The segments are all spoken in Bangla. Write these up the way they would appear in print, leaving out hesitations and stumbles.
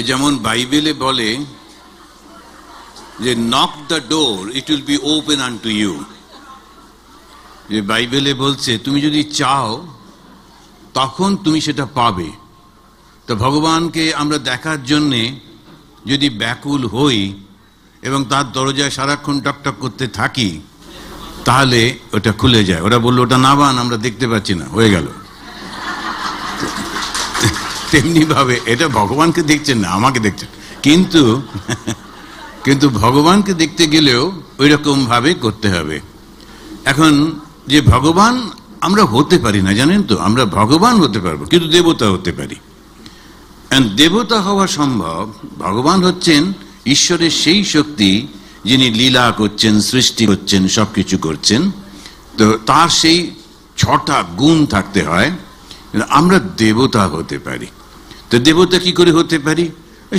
যেমন বাইবেলে বলে যে knock the door, it will be open unto you. যে বাইবেলে বলছে তুমি যদি চাও তখন তুমি সেটা পাবে। তো ভগবানকে আমরা দেখার জন্যে যদি ব্যাকুল হই এবং তার দরজায় সারাক্ষণ টকটক করতে থাকি, তাহলে ওটা খুলে যায়। ওরা বললো ওটা নাবান, আমরা দেখতে পাচ্ছি না, হয়ে গেল। তেমনি ভাবে এটা ভগবানকে দেখছেন না, আমাকে দেখছেন, কিন্তু ভগবানকে দেখতে গেলেও ওই রকম ভাবে করতে হবে। এখন যে ভগবান আমরা হতে পারি না, জানেন তো, আমরা ভগবান হতে পারবো কিন্তু দেবতা হতে পারি। দেবতা হওয়া সম্ভব। ভগবান হচ্ছেন ঈশ্বরের সেই শক্তি যিনি লীলা করছেন, সৃষ্টি করছেন, সবকিছু করছেন। তো তার সেই 6টা গুণ থাকতে হয়। আমরা দেবতা হতে পারি। তো দেবতা কি করে হতে পারি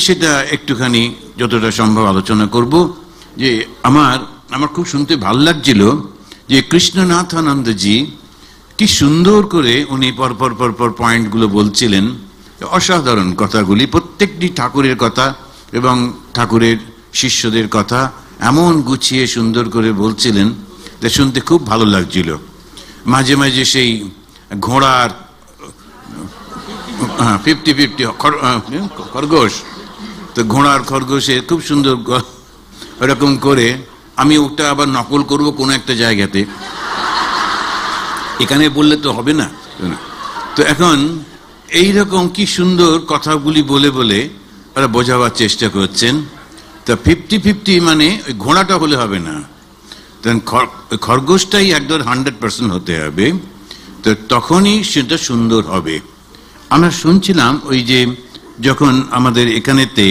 সেটা একটুখানি যতটা সম্ভব আলোচনা করব। যে আমার খুব শুনতে ভালো লাগছিল যে কৃষ্ণনাথানন্দজি কি সুন্দর করে উনি পরপর পয়েন্টগুলো বলছিলেন। অসাধারণ কথাগুলি, প্রত্যেকটি ঠাকুরের কথা এবং ঠাকুরের শিষ্যদের কথা এমন গুছিয়ে সুন্দর করে বলছিলেন, তা শুনতে খুব ভালো লাগছিল। মাঝে মাঝে সেই ঘোড়ার 50-50 খরগোশ, তো ঘোড়ার খরগোশে খুব সুন্দর এরকম করে আমি ওটা আবার নকল করব কোনো একটা জায়গাতে, এখানে বললে তো হবে না। তো এখন এইরকম কি সুন্দর কথাগুলি বলে বলে ওরা বোঝাবার চেষ্টা করছেন। তা 50-50 মানে ওই ঘোড়াটা হলে হবে না, খরগোশটাই একদম 100% হতে হবে। তো তখনই সেটা সুন্দর হবে। আমরা শুনছিলাম ওই যে যখন আমাদের এখানেতে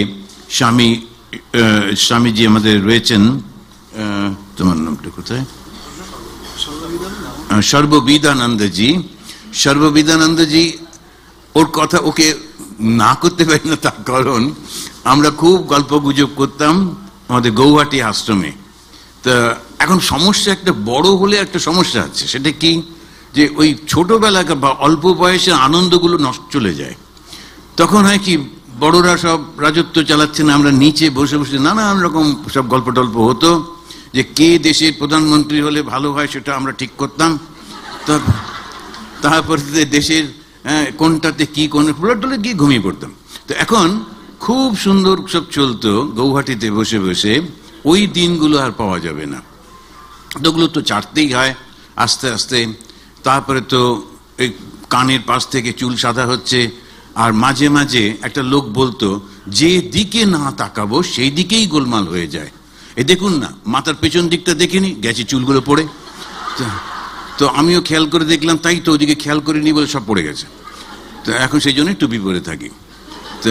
স্বামীজি আমাদের রয়েছেন, তোমার নামটা কোথায়, সর্ববিদানন্দজি, ওর কথা ওকে না করতে পারি না, তার কারণ আমরা খুব গল্প গুজব করতাম আমাদের গৌহাটি আশ্রমে। তা এখন সমস্যা একটা বড় হলে একটা সমস্যা আছে, সেটা কি যে ওই ছোটবেলাকার বা অল্প বয়সের আনন্দগুলো নষ্ট চলে যায়। তখন হয় কি, বড়রা সব রাজত্ব চালাচ্ছে না, আমরা নিচে বসে বসে নানান রকম সব গল্প টল্প হতো যে কে দেশের প্রধানমন্ত্রী হলে ভালো হয় সেটা আমরা ঠিক করতাম। তারপরে দেশের কোনটাতে কি কোন টলে গিয়ে ঘুমিয়ে পড়তাম। তো এখন খুব সুন্দর সব চলতো গৌহাটিতে বসে বসে, ওই দিনগুলো আর পাওয়া যাবে না। ওগুলো তো চাটতেই হয় আস্তে আস্তে। তারপরে তো এই কানের পাশ থেকে চুল সাদা হচ্ছে, আর মাঝে মাঝে একটা লোক বলতো যে দিকে না তাকাবো সেই দিকেই গোলমাল হয়ে যায়। এই দেখুন না, মাথার পেছন দিকটা দেখিনি, গেছে চুলগুলো পড়ে। তো আমিও খেয়াল করে দেখলাম, তাই তো ওদিকে খেয়াল করিনি বলে সব পড়ে গেছে। তো এখন সেই জন্যই টুপি পরে থাকি। তো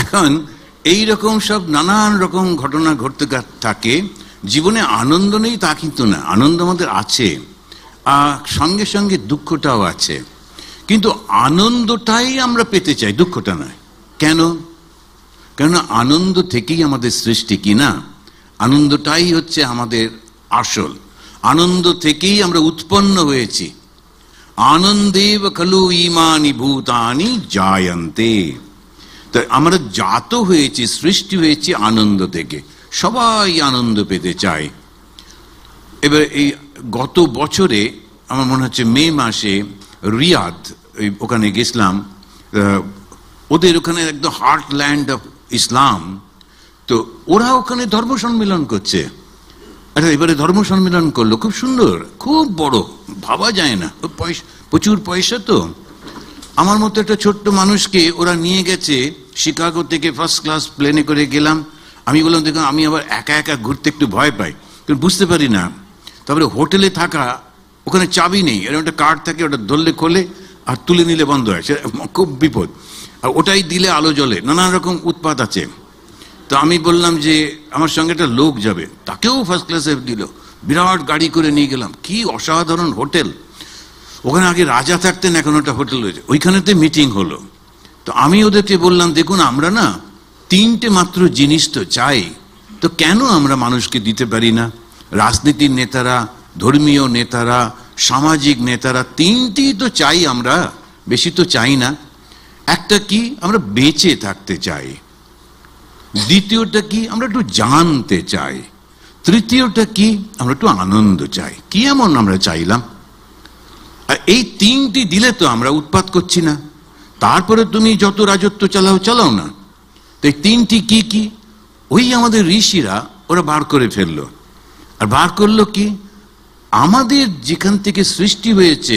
এখন এইরকম সব নানান রকম ঘটনা ঘটতে থাকে। জীবনে আনন্দ নেই তা কিন্তু না, আনন্দ আমাদের আছে, সঙ্গে সঙ্গে দুঃখটাও আছে। কিন্তু আনন্দটাই আমরা পেতে চাই, দুঃখটা নয়। কেন? কেননা আনন্দ থেকেই আমাদের সৃষ্টি, কি না? আনন্দটাই হচ্ছে আমাদের আসল, আনন্দ থেকেই আমরা উৎপন্ন হয়েছি। আনন্দেব খলু ইমানি ভূতানি জায়ন্তে। তো আমরা জাত হয়েছি, সৃষ্টি হয়েছি আনন্দ থেকে। সবাই আনন্দ পেতে চায়। এবার এই গত বছরে আমার মনে হচ্ছে মে মাসে রিয়াদ, ওখানে গেছিলাম। ওদের ওখানে একদম হার্টল্যান্ড অফ ইসলাম। তো ওরা ওখানে ধর্ম সম্মেলন করছে। আচ্ছা, এবারে ধর্ম সম্মেলন করলো, খুব সুন্দর, খুব বড়, ভাবা যায় না, প্রচুর পয়সা। তো আমার মতো একটা ছোট্ট মানুষকে ওরা নিয়ে গেছে শিকাগো থেকে, ফার্স্ট ক্লাস প্লেনে করে গেলাম। আমি বললাম দেখুন, আমি আবার একা একা ঘুরতে একটু ভয় পাই, কিন্তু বুঝতে পারি না। তারপরে হোটেলে থাকা, ওখানে চাবি নেই, এরকম একটা কার্ড থাকে, ওটা ধরলে খোলে আর তুলে নিলে বন্ধ হয়, সে খুব বিপদ। আর ওটাই দিলে আলো জ্বলে, নানান রকম উৎপাত আছে। তো আমি বললাম যে আমার সঙ্গে একটা লোক যাবে, তাকেও ফার্স্ট ক্লাসে দিল, বিরাট গাড়ি করে নিয়ে গেলাম। কি অসাধারণ হোটেল! ওখানে আগে রাজা থাকতেন, এখন ওটা হোটেল হয়েছে। ওইখানেতে মিটিং হলো। তো আমি ওদেরকে বললাম দেখুন, আমরা না 3টে মাত্র জিনিস তো চাই, তো কেন আমরা মানুষকে দিতে পারি না? রাজনীতির নেতারা, ধর্মীয় নেতারা, সামাজিক নেতারা, 3টি তো চাই আমরা, বেশি তো চাই না। একটা কি, আমরা বেঁচে থাকতে চাই। দ্বিতীয়টা কি, আমরা একটু জানতে চাই। তৃতীয়টা কি, আমরা একটু আনন্দ চাই। কি এমন আমরা চাইলাম? আর এই তিনটি দিলে তো আমরা উৎপাত করছি না। তারপরে তুমি যত রাজত্ব চালাও না। তো এই তিনটি কি কি, ওই আমাদের ঋষিরা ওরা বার করে ফেললো। আর বার করলো কি, আমাদের যেখান থেকে সৃষ্টি হয়েছে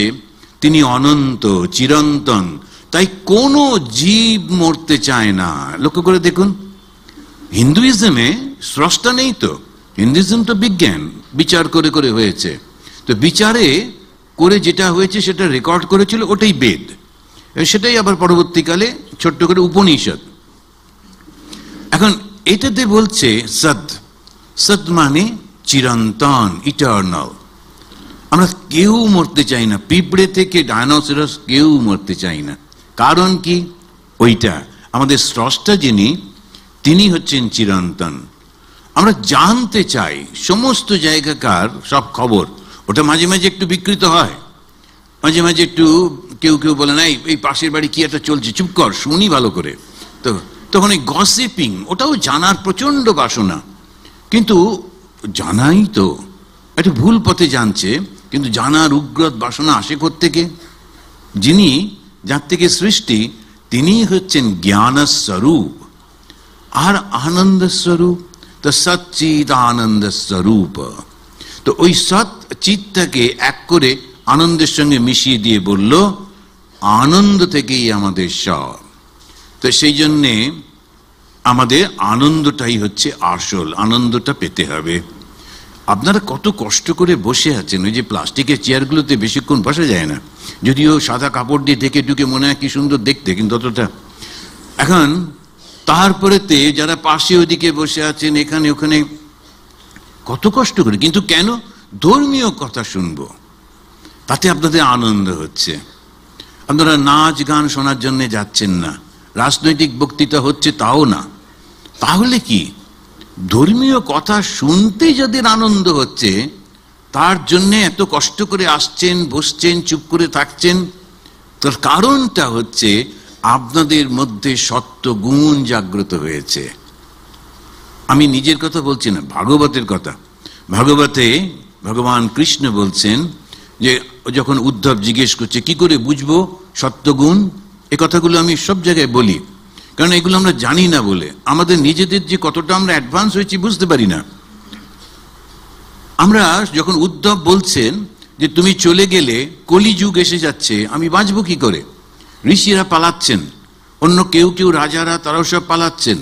তিনি অনন্ত, চিরন্তন, তাই কোনো জীব মরতে চায় না। লক্ষ্য করে দেখুন, হিন্দুইজমে স্রষ্টা নেই তো। হিন্দুইজম তো বিজ্ঞান, বিচার করে করে হয়েছে। তো বিচারে করে যেটা হয়েছে সেটা রেকর্ড করেছিল, ওটাই বেদ। সেটাই আবার পরবর্তীকালে ছোট্ট করে উপনিষদ। এখন এটাতে বলছে সৎ। সৎ মানে চিরন্তন, ইটার্নাল। আমরা কেউ মরতে চাই না, পিঁপড়ে থেকে ডায়নোসরাস কেউ মরতে চাই না। কারণ কি, ওইটা আমাদের স্রষ্টা যিনি, তিনি হচ্ছেন চিরন্তন। আমরা জানতে চাই সমস্ত জায়গাকার সব খবর। ওটা মাঝে মাঝে একটু বিকৃত হয়, মাঝে মাঝে একটু কেউ কেউ বলে না এই পাশের বাড়ি কি একটা চলছে, চুপ কর, শুনি ভালো করে। তো তখন এই গসিপিং, ওটাও জানার প্রচন্ড বাসনা। কিন্তু জানাই তো একটা ভুল পথে জানছে, কিন্তু জানার উগ্র বাসনা আসে কোত্থেকে? যিনি, যার থেকে সৃষ্টি, তিনি হচ্ছেন জ্ঞান স্বরূপ আর আনন্দ স্বরূপ। তো সচ্চিদ আনন্দ স্বরূপ। তো ওই সৎ চিত্তটাকে এক করে আনন্দের সঙ্গে মিশিয়ে দিয়ে বলল, আনন্দ থেকেই আমাদের সব। তো সেই জন্যে আমাদের আনন্দটাই হচ্ছে আসল, আনন্দটা পেতে হবে। আপনারা কত কষ্ট করে বসে আছেন, ওই যে প্লাস্টিকের চেয়ারগুলোতে বেশিক্ষণ বসা যায় না, যদিও সাদা কাপড় দিয়ে ঢেকে ঢুকে মনে হয় কি সুন্দর দেখতে, কিন্তু অতটা। এখন তারপরেতে যারা পাশে ওদিকে বসে আছেন, এখানে ওখানে, কত কষ্ট করে, কিন্তু কেন? ধর্মীয় কথা শুনবো, তাতে আপনাদের আনন্দ হচ্ছে। আপনারা নাচ গান শোনার জন্য যাচ্ছেন না, রাজনৈতিক বক্তৃতা হচ্ছে তাও না। তাহলে কি, ধর্মীয় কথা শুনতে যাদের আনন্দ হচ্ছে, তার জন্য এত কষ্ট করে আসছেন, বসছেন, চুপ করে থাকছেন। তার কারণটা হচ্ছে আপনাদের মধ্যে সত্য গুণ জাগ্রত হয়েছে। আমি নিজের কথা বলছি না, ভাগবতের কথা। ভাগবতে ভগবান কৃষ্ণ বলছেন যে, যখন উদ্ধব জিজ্ঞেস করছে কি করে বুঝবো সত্যগুণ, এ কথাগুলো আমি সব জায়গায় বলি, কারণ এগুলো আমরা জানি না বলে। আমাদের নিজেদের যে কতটা আমরা অ্যাডভান্স হয়েছি বুঝতে পারি না। আমরা যখন উদ্ধব বলছেন যে তুমি চলে গেলে কলিযুগ এসে যাচ্ছে, আমি বাঁচবো কি করে? ঋষিরা পালাচ্ছেন, অন্য কেউ কেউ রাজারা, তারাও সব পালাচ্ছেন।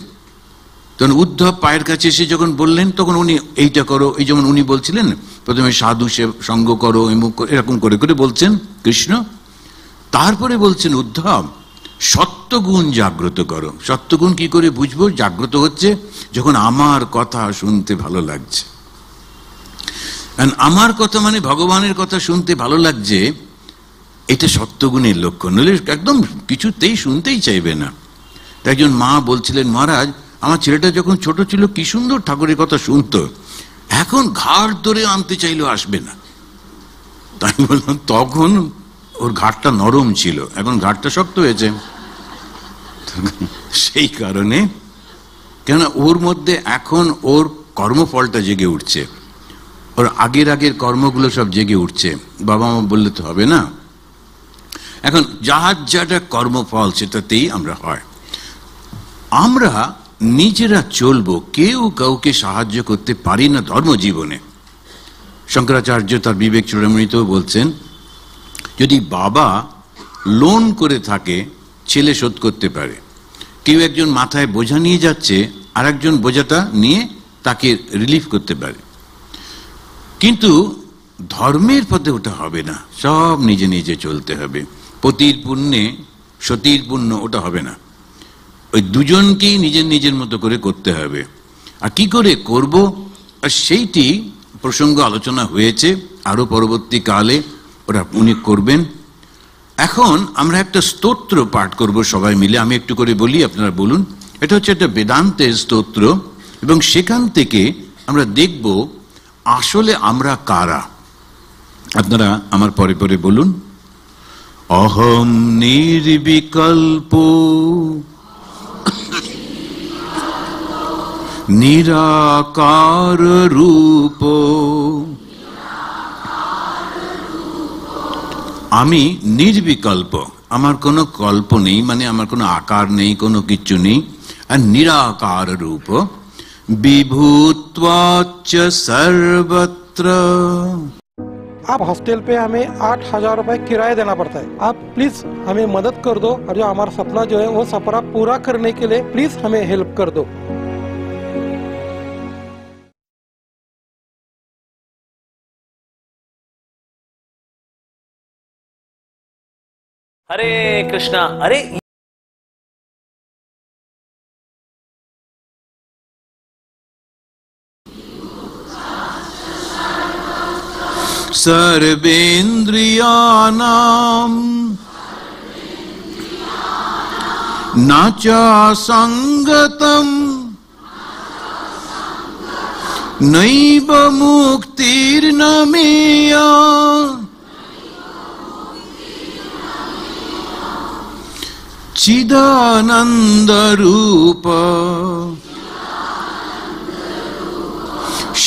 তখন উদ্ধব পায়ের কাছে এসে যখন বললেন, তখন উনি এইটা করো, এই যেমন উনি বলছিলেন প্রথমে সাধু সঙ্গ করো, এরকম করে করে বলছেন কৃষ্ণ। তারপরে বলছেন উদ্ধব, সত্যগুণ জাগ্রত করো। সত্যগুণ কি করে বুঝবো? জাগ্রত হচ্ছে যখন আমার কথা শুনতে ভালো লাগছে। আমার কথা মানে ভগবানের কথা শুনতে ভালো লাগছে, এটা সত্যগুণের লক্ষণ। নইলে একদম কিছুতেই শুনতেই চাইবে না। একজন মা বলছিলেন, মহারাজ আমার ছেলেটা যখন ছোট ছিল কি সুন্দর ঠাকুরের কথা শুনতো, এখন ঘাড় ধরে আনতে চাইলেও আসবে না। তাই বললাম, তখন ওর ঘাটটা নরম ছিল, এখন ঘাটটা শক্ত হয়েছে। সেই কারণে, কেন ওর মধ্যে এখন ওর কর্মফলটা জেগে উঠছে, ওর আগের কর্মগুলো সব জেগে উঠছে। বাবা মা বললে তো হবে না। এখন যার যাটা কর্মফল সেটাতেই আমরা হয়। আমরা নিজেরা চলবো, কেউ কাউকে সাহায্য করতে পারি না ধর্মজীবনে। শঙ্করাচার্য তার বিবেক চূড়ামণিতেও বলছেন, যদি বাবা লোন করে থাকে ছেলে শোধ করতে পারে। কেউ একজন মাথায় বোঝা নিয়ে যাচ্ছে, আর একজন বোঝাটা নিয়ে তাকে রিলিফ করতে পারে। কিন্তু ধর্মের পথে ওটা হবে না, সব নিজে নিজে চলতে হবে। পতির পুণ্যে সতীর পুণ্য, ওটা হবে না। ওই দুজনকেই নিজের নিজের মতো করে করতে হবে। আর কি করে করব, আর সেইটি প্রসঙ্গ আলোচনা হয়েছে, আরো পরবর্তীকালে ওরা উনি করবেন। এখন আমরা একটা স্তোত্র পাঠ করব সবাই মিলে। আমি একটু করে বলি, আপনারা বলুন। এটা হচ্ছে একটা বেদান্তের স্তোত্র, এবং সেখান থেকে আমরা দেখব আসলে আমরা কারা। আপনারা আমার পরে পরে বলুন। অহম নির্বিকল্প নিরাকার রূপ। আমি নির্বিকল্প, আমার কোনো কল্প নেই, মানে আমার কোনো আকার নেই, কোনো কিছু নেই। আর নিরাকার রূপ, বিভূত্বাচ্চ সর্বত্র। आप हॉस्टल पे हमें 8,000 रुपए किराया देना पड़ता है। आप प्लीज हमें मदद कर दो और जो हमारा सपना जो है वो सपना पूरा करने के लिए प्लीज हमें हेल्प कर दो। हरे कृष्णा। अरे सर्वेन्द्रियाणां न च संगतम् नैव मुक्तिर्न मेया चिदानंद रूप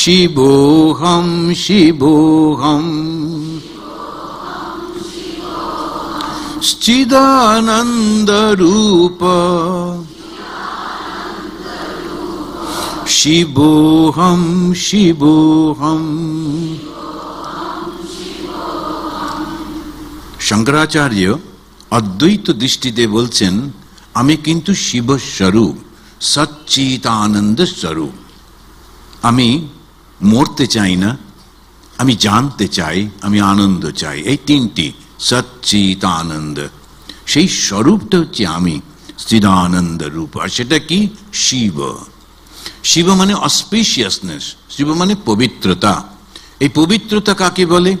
शिवोहम शिवोहम चिदानंद रूप शिवोहम शिवोहम। शंकराचार्य अद्वैत दृष्टिते बोलছেন আমি কিন্তু শিব স্বরূপ, সচ্চিদানন্দ স্বরূপ। আমি মরতে চাই না, আমি জানতে চাই, আমি আনন্দ চাই, এই তিনটি সচ্চিদানন্দ। সেই স্বরূপটা হচ্ছে আমি, চিদানন্দ রূপ। আর সেটা কি? শিব। শিব মানে অস্পিশিয়াসনেস, শিব মানে পবিত্রতা। এই পবিত্রতা কাকে বলে?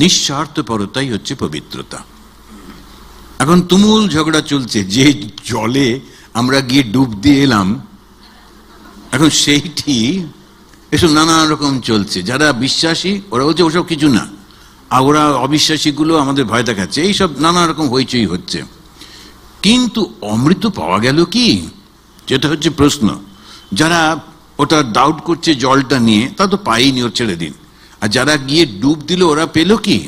নিঃস্বার্থপরতাই হচ্ছে পবিত্রতা। এখন তুমুল ঝগড়া চলছে যে জলে আমরা গিয়ে ডুব দিয়ে এলাম, এখন সেইটি এসব নানা রকম চলছে। যারা বিশ্বাসী ওরা বলছে ওসব কিছু না, আর ওরা অবিশ্বাসীগুলো আমাদের ভয় দেখাচ্ছে, এইসব নানা রকম হইচই হচ্ছে। কিন্তু অমৃত পাওয়া গেল কি, যেটা হচ্ছে প্রশ্ন। যারা ওটা ডাউট করছে জলটা নিয়ে, তা তো পাইনি, ওর ছেড়ে দিন। আর যারা গিয়ে ডুব দিল ওরা পেল কি?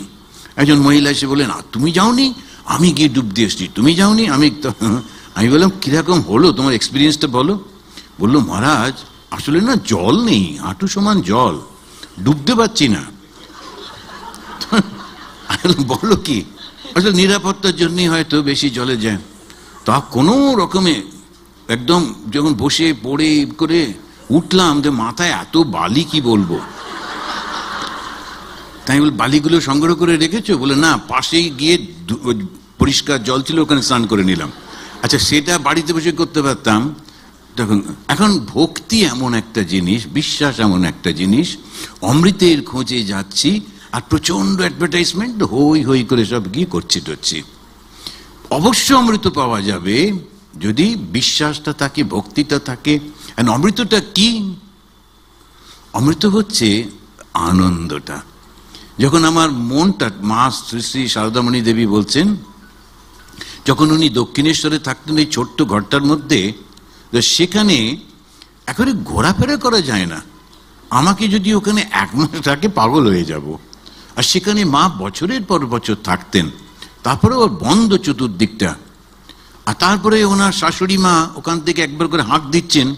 একজন মহিলা এসে বলেন, তুমি যাওনি, আমি গিয়ে ডুব দিয়ে এসছি, তুমি যাওনি। আমি বললাম কিরকম হলো তোমার এক্সপিরিয়েন্সটা বলো। বললো মহারাজ আসলে না জল নেই, হাঁটু সমান জল, ডুবতে পারছি না। বলো কি? আসলে নিরাপত্তার জন্যই হয়তো বেশি জলে যায়। তা কোনো রকমে একদম যখন বসে পড়ে করে উঠলাম, যে মাথায় এত বালি কি বলবো। তাই বল বালিগুলো সংগ্রহ করে রেখেছো? বলে না, পাশেই গিয়ে পরিষ্কার জল ছিল, ওখানে স্নান করে নিলাম। আচ্ছা, সেটা বাড়িতে বসে করতে পারতাম তখন। এখন ভক্তি এমন একটা জিনিস, বিশ্বাস এমন একটা জিনিস, অমৃতের খোঁজে যাচ্ছি, আর প্রচন্ড অ্যাডভার্টাইজমেন্ট হই হই করে সব গিয়ে করছি। অবশ্য অমৃত পাওয়া যাবে যদি বিশ্বাসটা থাকে, ভক্তিটা থাকে। অমৃতটা কি? অমৃত হচ্ছে আনন্দটা। যখন আমার মনটা, মা শ্রী শ্রী সারদামণি দেবী বলছেন, যখন উনি দক্ষিণেশ্বরে থাকতেন এই ছোট্ট ঘরটার মধ্যে, সেখানে একেবারে ঘোরাফেরা করা যায় না। আমাকে যদি ওখানে এক মাস থাকে পাগল হয়ে যাব। আর সেখানে মা বছরের পর বছর থাকতেন, তারপরে ওর বন্ধ চতুর্দিকটা। আর তারপরে ওনার শাশুড়ি মা ওখান থেকে একবার করে হাঁক দিচ্ছেন,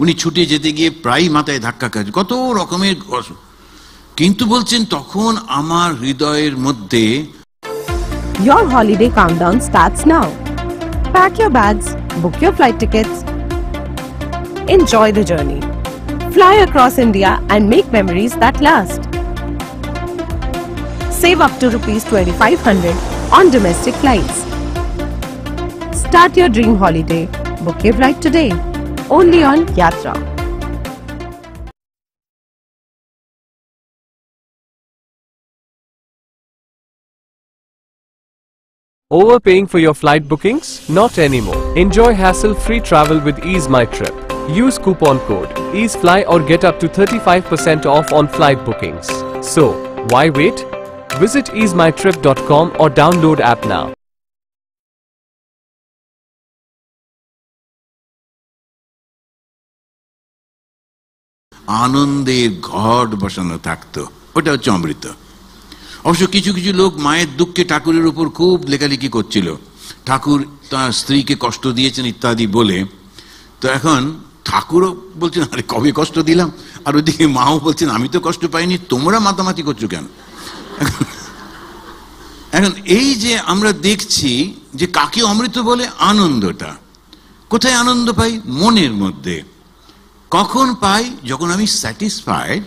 উনি ছুটে যেতে গিয়ে প্রায় মাথায় ধাক্কা খাচ্ছে, কত রকমের। কিন্তু বলছেন তখন আমার হৃদয়ের মধ্যে Your holiday countdown starts now. Pack your bags, book your flight tickets. Enjoy the journey. Fly across India and make memories that last. Save up to ₹2,500 on domestic flights. Start your dream holiday. Book your flight today. Only on Yatra. Overpaying for your flight bookings? Not anymore. Enjoy hassle-free travel with Ease My Trip. Use coupon code EaseFly or get up to 35% off on flight bookings. So, why wait? Visit easemytrip.com or download app now. আনন্দের ঘট বসানো থাকতো, ওটা হচ্ছে অমৃত। অবশ্য কিছু কিছু লোক মায়ের দুঃখে ঠাকুরের উপর খুব লেখালেখি করছিল, ঠাকুর তার স্ত্রীকে কষ্ট দিয়েছেন ইত্যাদি বলে। তো এখন ঠাকুরও বলছেন আরে কবে কষ্ট দিলাম, আর ওইদিকে মাও বলছেন আমি তো কষ্ট পাইনি, তোমরা মাতামাতি করছো কেন? এখন এই যে আমরা দেখছি যে কাকে অমৃত বলে, আনন্দটা। কোথায় আনন্দ পাই? মনের মধ্যে। কখন পাই? যখন আমি স্যাটিসফাইড,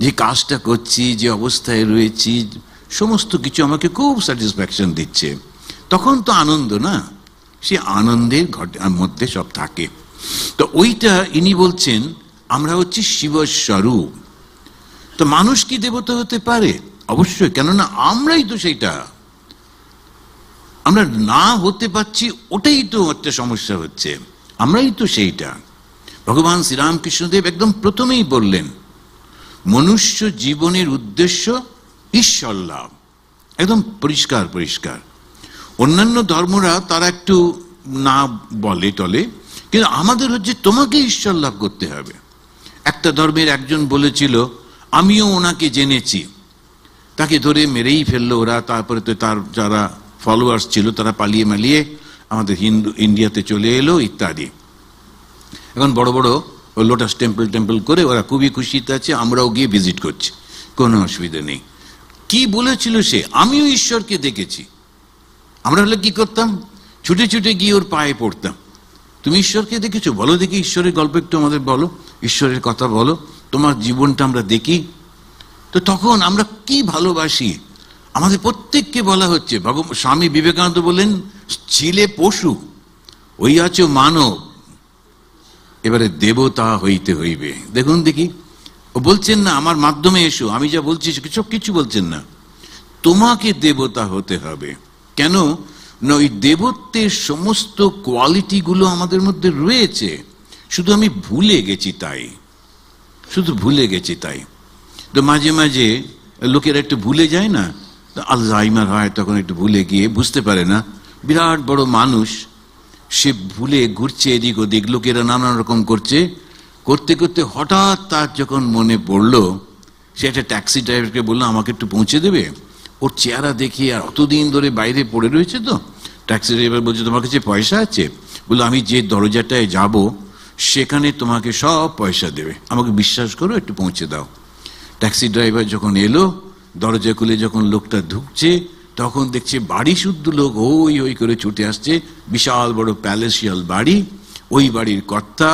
যে কাজটা করছি, যে অবস্থায় রয়েছি, সমস্ত কিছু আমাকে খুব স্যাটিসফ্যাকশন দিচ্ছে, তখন তো আনন্দ না? সে আনন্দের মধ্যে সব থাকে। তো ওইটা ইনি বলছেন আমরা হচ্ছি শিবস্বরূপ। তো মানুষ কি দেবতা হতে পারে? অবশ্যই, কেননা আমরাই তো সেইটা। আমরা না হতে পারছি, ওটাই তো একটা সমস্যা হচ্ছে, আমরাই তো সেইটা। ভগবান শ্রীরামকৃষ্ণদেব একদম প্রথমেই বললেন মনুষ্য জীবনের উদ্দেশ্য ঈশ্বর লাভ, একদম পরিষ্কার পরিষ্কার। অন্যান্য ধর্মরা তারা একটু না বলে টলে, কিন্তু আমাদের হচ্ছে তোমাকে ঈশ্বর লাভ করতে হবে। একটা ধর্মের একজন বলেছিল আমিও ওনাকে জেনেছি, তাকে ধরে মেরেই ফেললো ওরা। তারপরে তো তার যারা ফলোয়ার্স ছিল তারা পালিয়ে মালিয়ে আমাদের ইন্ডিয়াতে চলে এলো ইত্যাদি। এখন বড় বড় লোটাস টেম্পল করে ওরা খুবই খুশিতে আছে, আমরাও গিয়ে ভিজিট করছি, কোনো অসুবিধা নেই। কি বলেছিল সে? আমিও ঈশ্বরকে দেখেছি। আমরা হলে কি করতাম? ছুটে ছুটে গিয়ে ওর পায়ে পড়তাম। তুমি ঈশ্বরকে দেখেছো? বলো দেখি, ঈশ্বরের গল্প একটু আমাদের বলো, ঈশ্বরের কথা বলো, তোমার জীবনটা আমরা দেখি। তো তখন আমরা কি ভালোবাসি। আমাদের প্রত্যেককে বলা হচ্ছে, স্বামী বিবেকানন্দ বলেন ছিলে পশু, ওই আছো মানব, এবারে দেবতা হইতে হইবে। দেখুন দেখি, ও বলছেন না আমার মাধ্যমে এসো, আমি যা বলছি সব কিছু বলছেন না, তোমাকে দেবতা হতে হবে। কেন না ওই দেবত্বের সমস্ত কোয়ালিটি গুলো আমাদের মধ্যে রয়েছে, শুধু আমি ভুলে গেছি তাই, শুধু ভুলে গেছি তাই। তো মাঝে মাঝে লোকেরা একটু ভুলে যায় না, আলজাইমার হয়, তখন একটু ভুলে গিয়ে বুঝতে পারে না, বিরাট বড় মানুষ, সে ভুলে ঘুরছে এদিক ওদিক, লোকেরা নানান রকম করছে, করতে করতে হঠাৎ তার যখন মনে পড়লো, সে একটা ট্যাক্সি ড্রাইভারকে বললো আমাকে একটু পৌঁছে দেবে। ওর চেহারা দেখি আর অতদিন ধরে বাইরে পড়ে রয়েছে, তো ট্যাক্সি ড্রাইভার বলছে তোমার কাছে পয়সা আছে? বললো আমি যে দরজাটায় যাব সেখানে তোমাকে সব পয়সা দেবে, আমাকে বিশ্বাস করো, একটু পৌঁছে দাও। ট্যাক্সি ড্রাইভার যখন এলো, দরজা খুলে যখন লোকটা ঢুকছে, তখন দেখছে বাড়ি শুদ্ধ লোক হই হই করে ছুটে আসছে, বিশাল বড় প্যালেসিয়াল বাড়ি। ওই বাড়ির কর্তা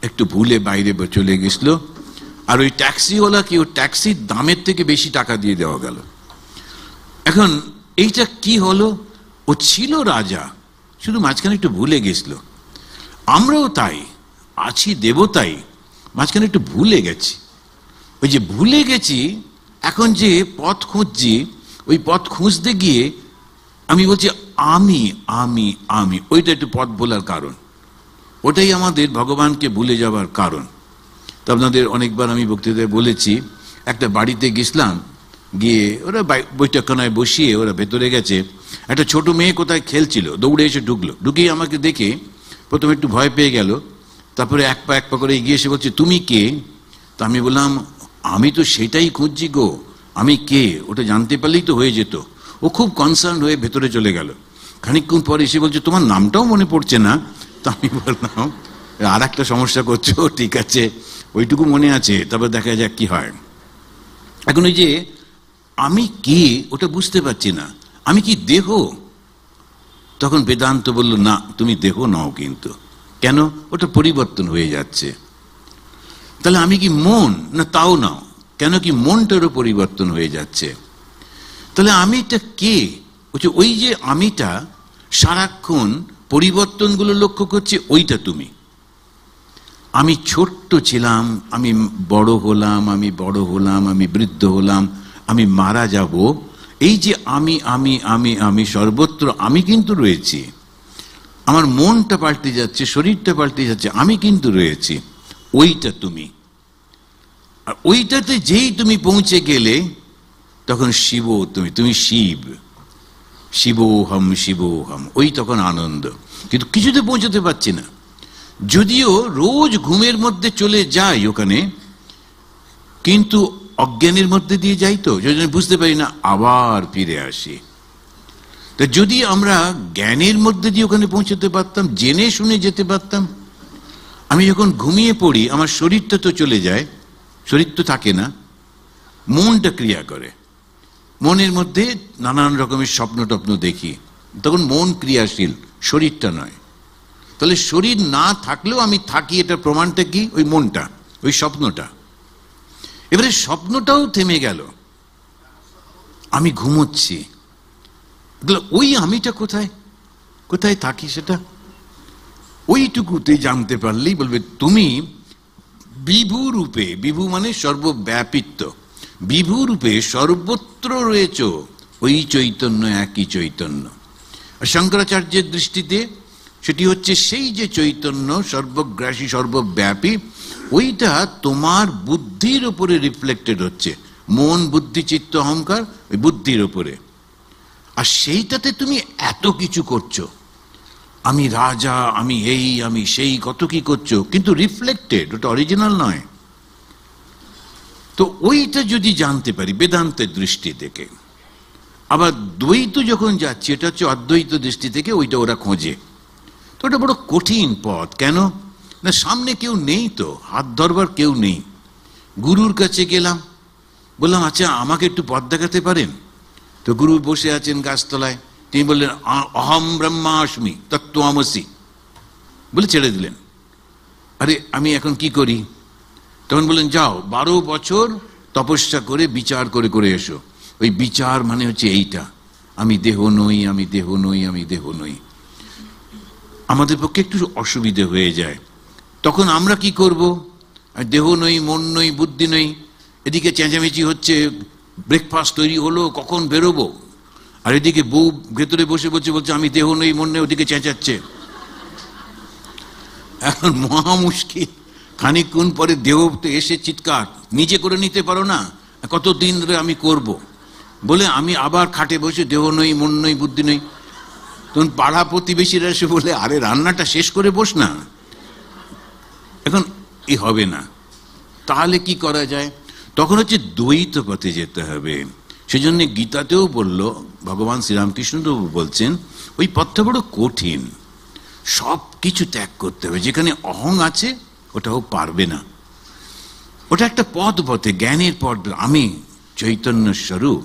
একটু ভুলে বাইরে চলে গেছিল, আর ওই ট্যাক্সিওয়ালা কি ওর ট্যাক্সির দামের থেকে বেশি টাকা দিয়ে দেওয়া গেল। এখন এইটা কি হলো? ও ছিল রাজা, শুধু মাঝখানে একটু ভুলে গেছিল। আমরাও তাই আছি, দেবতাই, মাঝখানে একটু ভুলে গেছি। ওই যে ভুলে গেছি, এখন যে পথ খুঁজছি, ওই পথ খুঁজতে গিয়ে আমি বলছি আমি আমি আমি, ওইটা একটু পথ ভোলার কারণ, ওটাই আমাদের ভগবানকে ভুলে যাওয়ার কারণ। তো আপনাদের অনেকবার আমি বক্তৃতায় বলেছি, একটা বাড়িতে গেছিলাম, গিয়ে ওরা বৈঠকখানায় বসিয়ে ওরা ভেতরে গেছে, একটা ছোট মেয়ে কোথায় খেলছিল, দৌড়ে এসে ঢুকলো, ঢুকিয়ে আমাকে দেখে প্রথমে একটু ভয় পেয়ে গেল, তারপরে এক পা করে এগিয়ে এসে বলছে তুমি কে? তা আমি বললাম আমি তো সেটাই খুঁজছি গো, আমি কে ওটা জানতে পারলেই তো হয়ে যেত। ও খুব কনসার্ন হয়ে ভেতরে চলে গেল। খানিকক্ষণ পরে এসে বলছে তোমার নামটাও মনে পড়ছে না। তা আমি বললাম আর একটা সমস্যা করছো, ঠিক আছে ওইটুকু মনে আছে, তারপর দেখা যাক কি হয়। এখন ওই যে আমি কে ওটা বুঝতে পারছি না, আমি কি দেহ? তখন বেদান্ত বলল না তুমি দেহ নাও, কিন্তু কেন? ওটা পরিবর্তন হয়ে যাচ্ছে। তাহলে আমি কি মন? না তাও নাও, কেন কি মনটারও পরিবর্তন হয়ে যাচ্ছে। তাহলে আমিটা কে? ওই যে আমিটা সারাক্ষণ পরিবর্তনগুলো লক্ষ্য করছে, ওইটা তুমি। আমি ছোট্ট ছিলাম, আমি বড় হলাম, আমি বড় হলাম, আমি বৃদ্ধ হলাম, আমি মারা যাব, এই যে আমি আমি আমি আমি সর্বত্র আমি কিন্তু রয়েছি। আমার মনটা পাল্টে যাচ্ছে, শরীরটা পাল্টে যাচ্ছে, আমি কিন্তু রয়েছি, ওইটা তুমি। আর ওইটাতে যেই তুমি পৌঁছে গেলে তখন শিব তুমি, তুমি শিব, শিবোহম শিবোহম, ওই তখন আনন্দ। কিন্তু কিছুতে পৌঁছতে পারছি না, যদিও রোজ ঘুমের মধ্যে চলে যাই ওখানে, কিন্তু অজ্ঞানের মধ্যে দিয়ে যাই তো, যদি বুঝতে পারি না, আবার ফিরে আসি। তা যদি আমরা জ্ঞানের মধ্যে দিয়ে ওখানে পৌঁছতে পারতাম, জেনে শুনে যেতে পারতাম। আমি যখন ঘুমিয়ে পড়ি আমার শরীরটা তো চলে যায়, শরীর তো থাকে না, মনটা ক্রিয়া করে। মনের মধ্যে নানান রকমের স্বপ্ন টপ্ন দেখি, তখন মন ক্রিয়াশীল, শরীরটা নয়। তাহলে শরীর না থাকলেও আমি থাকি, এটা প্রমাণটা কি? ওই মনটা, ওই স্বপ্নটা। এবারে স্বপ্নটাও থেমে গেল, আমি ঘুমোচ্ছি। ওই আমিটা কোথায়, কোথায় থাকি সেটা ওইটুকুতে জানতে পারলেই বলবে তুমি বিভু রূপে, বিভু মানে সর্বব্যাপিত্ব, বিভু রূপে সর্বত্র রয়েছ, ওই চৈতন্য, একই চৈতন্য। আর শঙ্করাচার্যের দৃষ্টিতে সেটি হচ্ছে সেই যে চৈতন্য সর্বগ্রাসী, সর্বব্যাপী, ওইটা তোমার বুদ্ধির উপরে রিফ্লেক্টেড হচ্ছে, মন, বুদ্ধি, চিত্ত, অহংকার, ওই বুদ্ধির উপরে। আর সেইটাতে তুমি এত কিছু করছো, আমি রাজা, আমি এই, আমি সেই, কত কি করছো, কিন্তু রিফ্লেক্টেড, ওটা অরিজিনাল নয়। তো ওইটা যদি জানতে পারি বেদান্তের দৃষ্টি থেকে, আবার দ্বৈত যখন যাচ্ছে, এটা হচ্ছে অদ্বৈত দৃষ্টি থেকে, ওইটা ওরা খোঁজে। তো ওটা বড় কঠিন পথ। কেন না, সামনে কেউ নেই তো, হাত ধরবার কেউ নেই। গুরুর কাছে গেলাম, বললাম আচ্ছা আমাকে একটু পথ দেখাতে পারেন? তো গুরু বসে আছেন গাছতলায়, তিনি বললেন অহম ব্রহ্মাস্মি তত্ত্বমসি, বলে ছেড়ে দিলেন। আরে আমি এখন কি করি? তখন বললেন যাও 12 বছর তপস্যা করে বিচার করে করে এসো। ওই বিচার মানে হচ্ছে এইটা, আমি দেহ নই, আমি দেহ নই, আমি দেহ নই। আমাদের পক্ষে একটু অসুবিধে হয়ে যায়। তখন আমরা কি করব? দেহ নই, মন নই, বুদ্ধি নই, এদিকে চেঁচামেচি হচ্ছে, ব্রেকফাস্ট তৈরি হলো, কখন বেরোবো, আর এদিকে বউ ভেতরে বসে বলছে আমি দেহ নই, মন নেই, ওদিকে চেঁচাচ্ছে। এখন মহা মুশকিল। খানিকক্ষণ পরে দেহ তো এসে চিৎকার, নিজে করে নিতে পারো না, কতদিন ধরে আমি করব, বলে আমি আবার খাটে বসে দেহ নই, মন নই, বুদ্ধি নই। তখন পাড়া প্রতিবেশীরা এসে বলে আরে রান্নাটা শেষ করে বস না, এখন এ হবে না। তাহলে কি করা যায়? তখন হচ্ছে দ্বৈত পথে যেতে হবে। সেজন্য গীতাতেও বলল, ভগবান শ্রীরামকৃষ্ণ তো বলছেন ওই পথটা বড় কঠিন, সব কিছু ত্যাগ করতে হবে। যেখানে অহং আছে ওটাও পারবে না, ওটা একটা পথ, পথে জ্ঞানের পথ। আমি চৈতন্য স্বরূপ।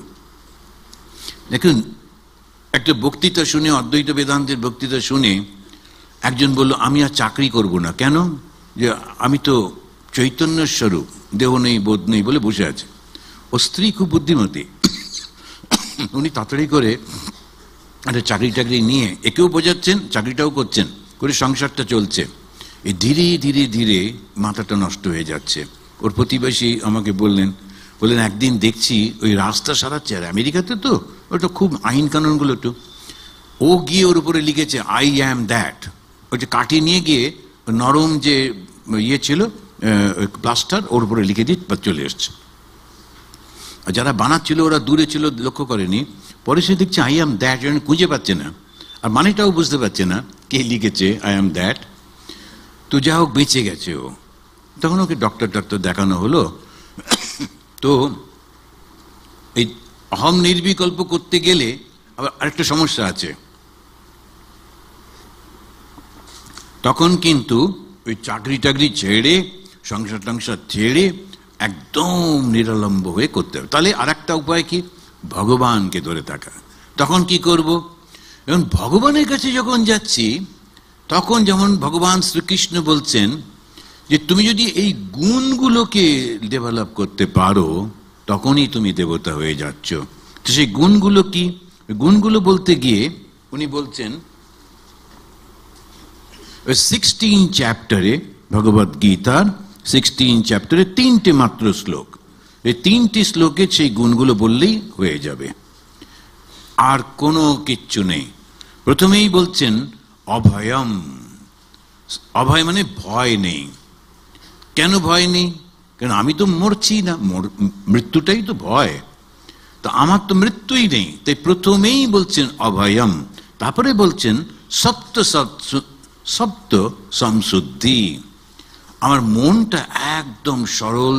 দেখুন একটা বক্তৃতা শুনে, অদ্বৈত বেদান্তের বক্তৃতা শুনে একজন বলল আমি আর চাকরি করব না। কেন? যে আমি তো চৈতন্য স্বরূপ, দেহ নেই, বোধ নেই বলে বসে আছে। ও স্ত্রী খুব বুদ্ধিমতী, উনি তাড়াতাড়ি করে একটা চাকরি টাকরি নিয়ে একেও বোঝাচ্ছেন, চাকরিটাও করছেন, করে সংসারটা চলছে। এই ধীরে ধীরে ধীরে মাথাটা নষ্ট হয়ে যাচ্ছে। ওর প্রতিবেশী আমাকে বললেন একদিন দেখছি ওই রাস্তা সারাচ্ছে, আর আমেরিকাতে তো ওটা খুব আইন কানুনগুলো একটু, ও গিয়ে ওর উপরে লিখেছে আই অ্যাম দ্যাট। ওই যে কাটিয়ে নিয়ে গিয়ে নরম যে ইয়ে ছিল প্লাস্টার, ওর উপরে লিখে দিয়ে চলে এসছে। আর যারা বানাচ্ছিল ওরা দূরে ছিল, লক্ষ্য করেনি। পরে সে দেখছে আই অ্যাম দ্যাট, খুঁজে পাচ্ছে না, আর মানেটাও বুঝতে পারছে না কে লিখেছে আই অ্যাম দ্যাট। তো যা হোক বেঁচে গেছে ও। তখন ওকে ডক্টর দেখানো হলো। তো এই অহম নির্বিকল্প করতে গেলে আবার আরেকটা সমস্যা আছে। তখন কিন্তু ওই চাকরি টাকরি ছেড়ে, সংসার টংসার ছেড়ে একদম নিরালম্ব হয়ে করতে হবে। তাহলে আর একটা উপায় কি? ভগবানকে ধরে থাকা। তখন কি করব? এখন ভগবানের কাছে যখন যাচ্ছি, তখন যেমন ভগবান শ্রীকৃষ্ণ বলছেন যে তুমি যদি এই গুণগুলোকে ডেভেলপ করতে পারো, তখনই তুমি দেবতা হয়ে যাচ্ছ। তো সেই গুণগুলো কি? গুণগুলো বলতে গিয়ে উনি বলছেন 16 চ্যাপ্টারে, ভগবদ গীতার 16 চ্যাপ্টারে 3টে মাত্র শ্লোক। এই 3টি শ্লোকে সেই গুণগুলো বললেই হয়ে যাবে, আর কোনো কিচ্ছু নেই। প্রথমেই বলছেন অভয়ম। অভয় মানে ভয় নেই। কেন ভয় নেই? কেন আমি তো মরছি না, মৃত্যুটাই তো ভয়, তো আমার তো মৃত্যুই নেই। তাই প্রথমেই বলছেন অভয়ম, তারপরে বলছেন সপ্ত সংশুদ্ধি। আমার মনটা একদম সরল,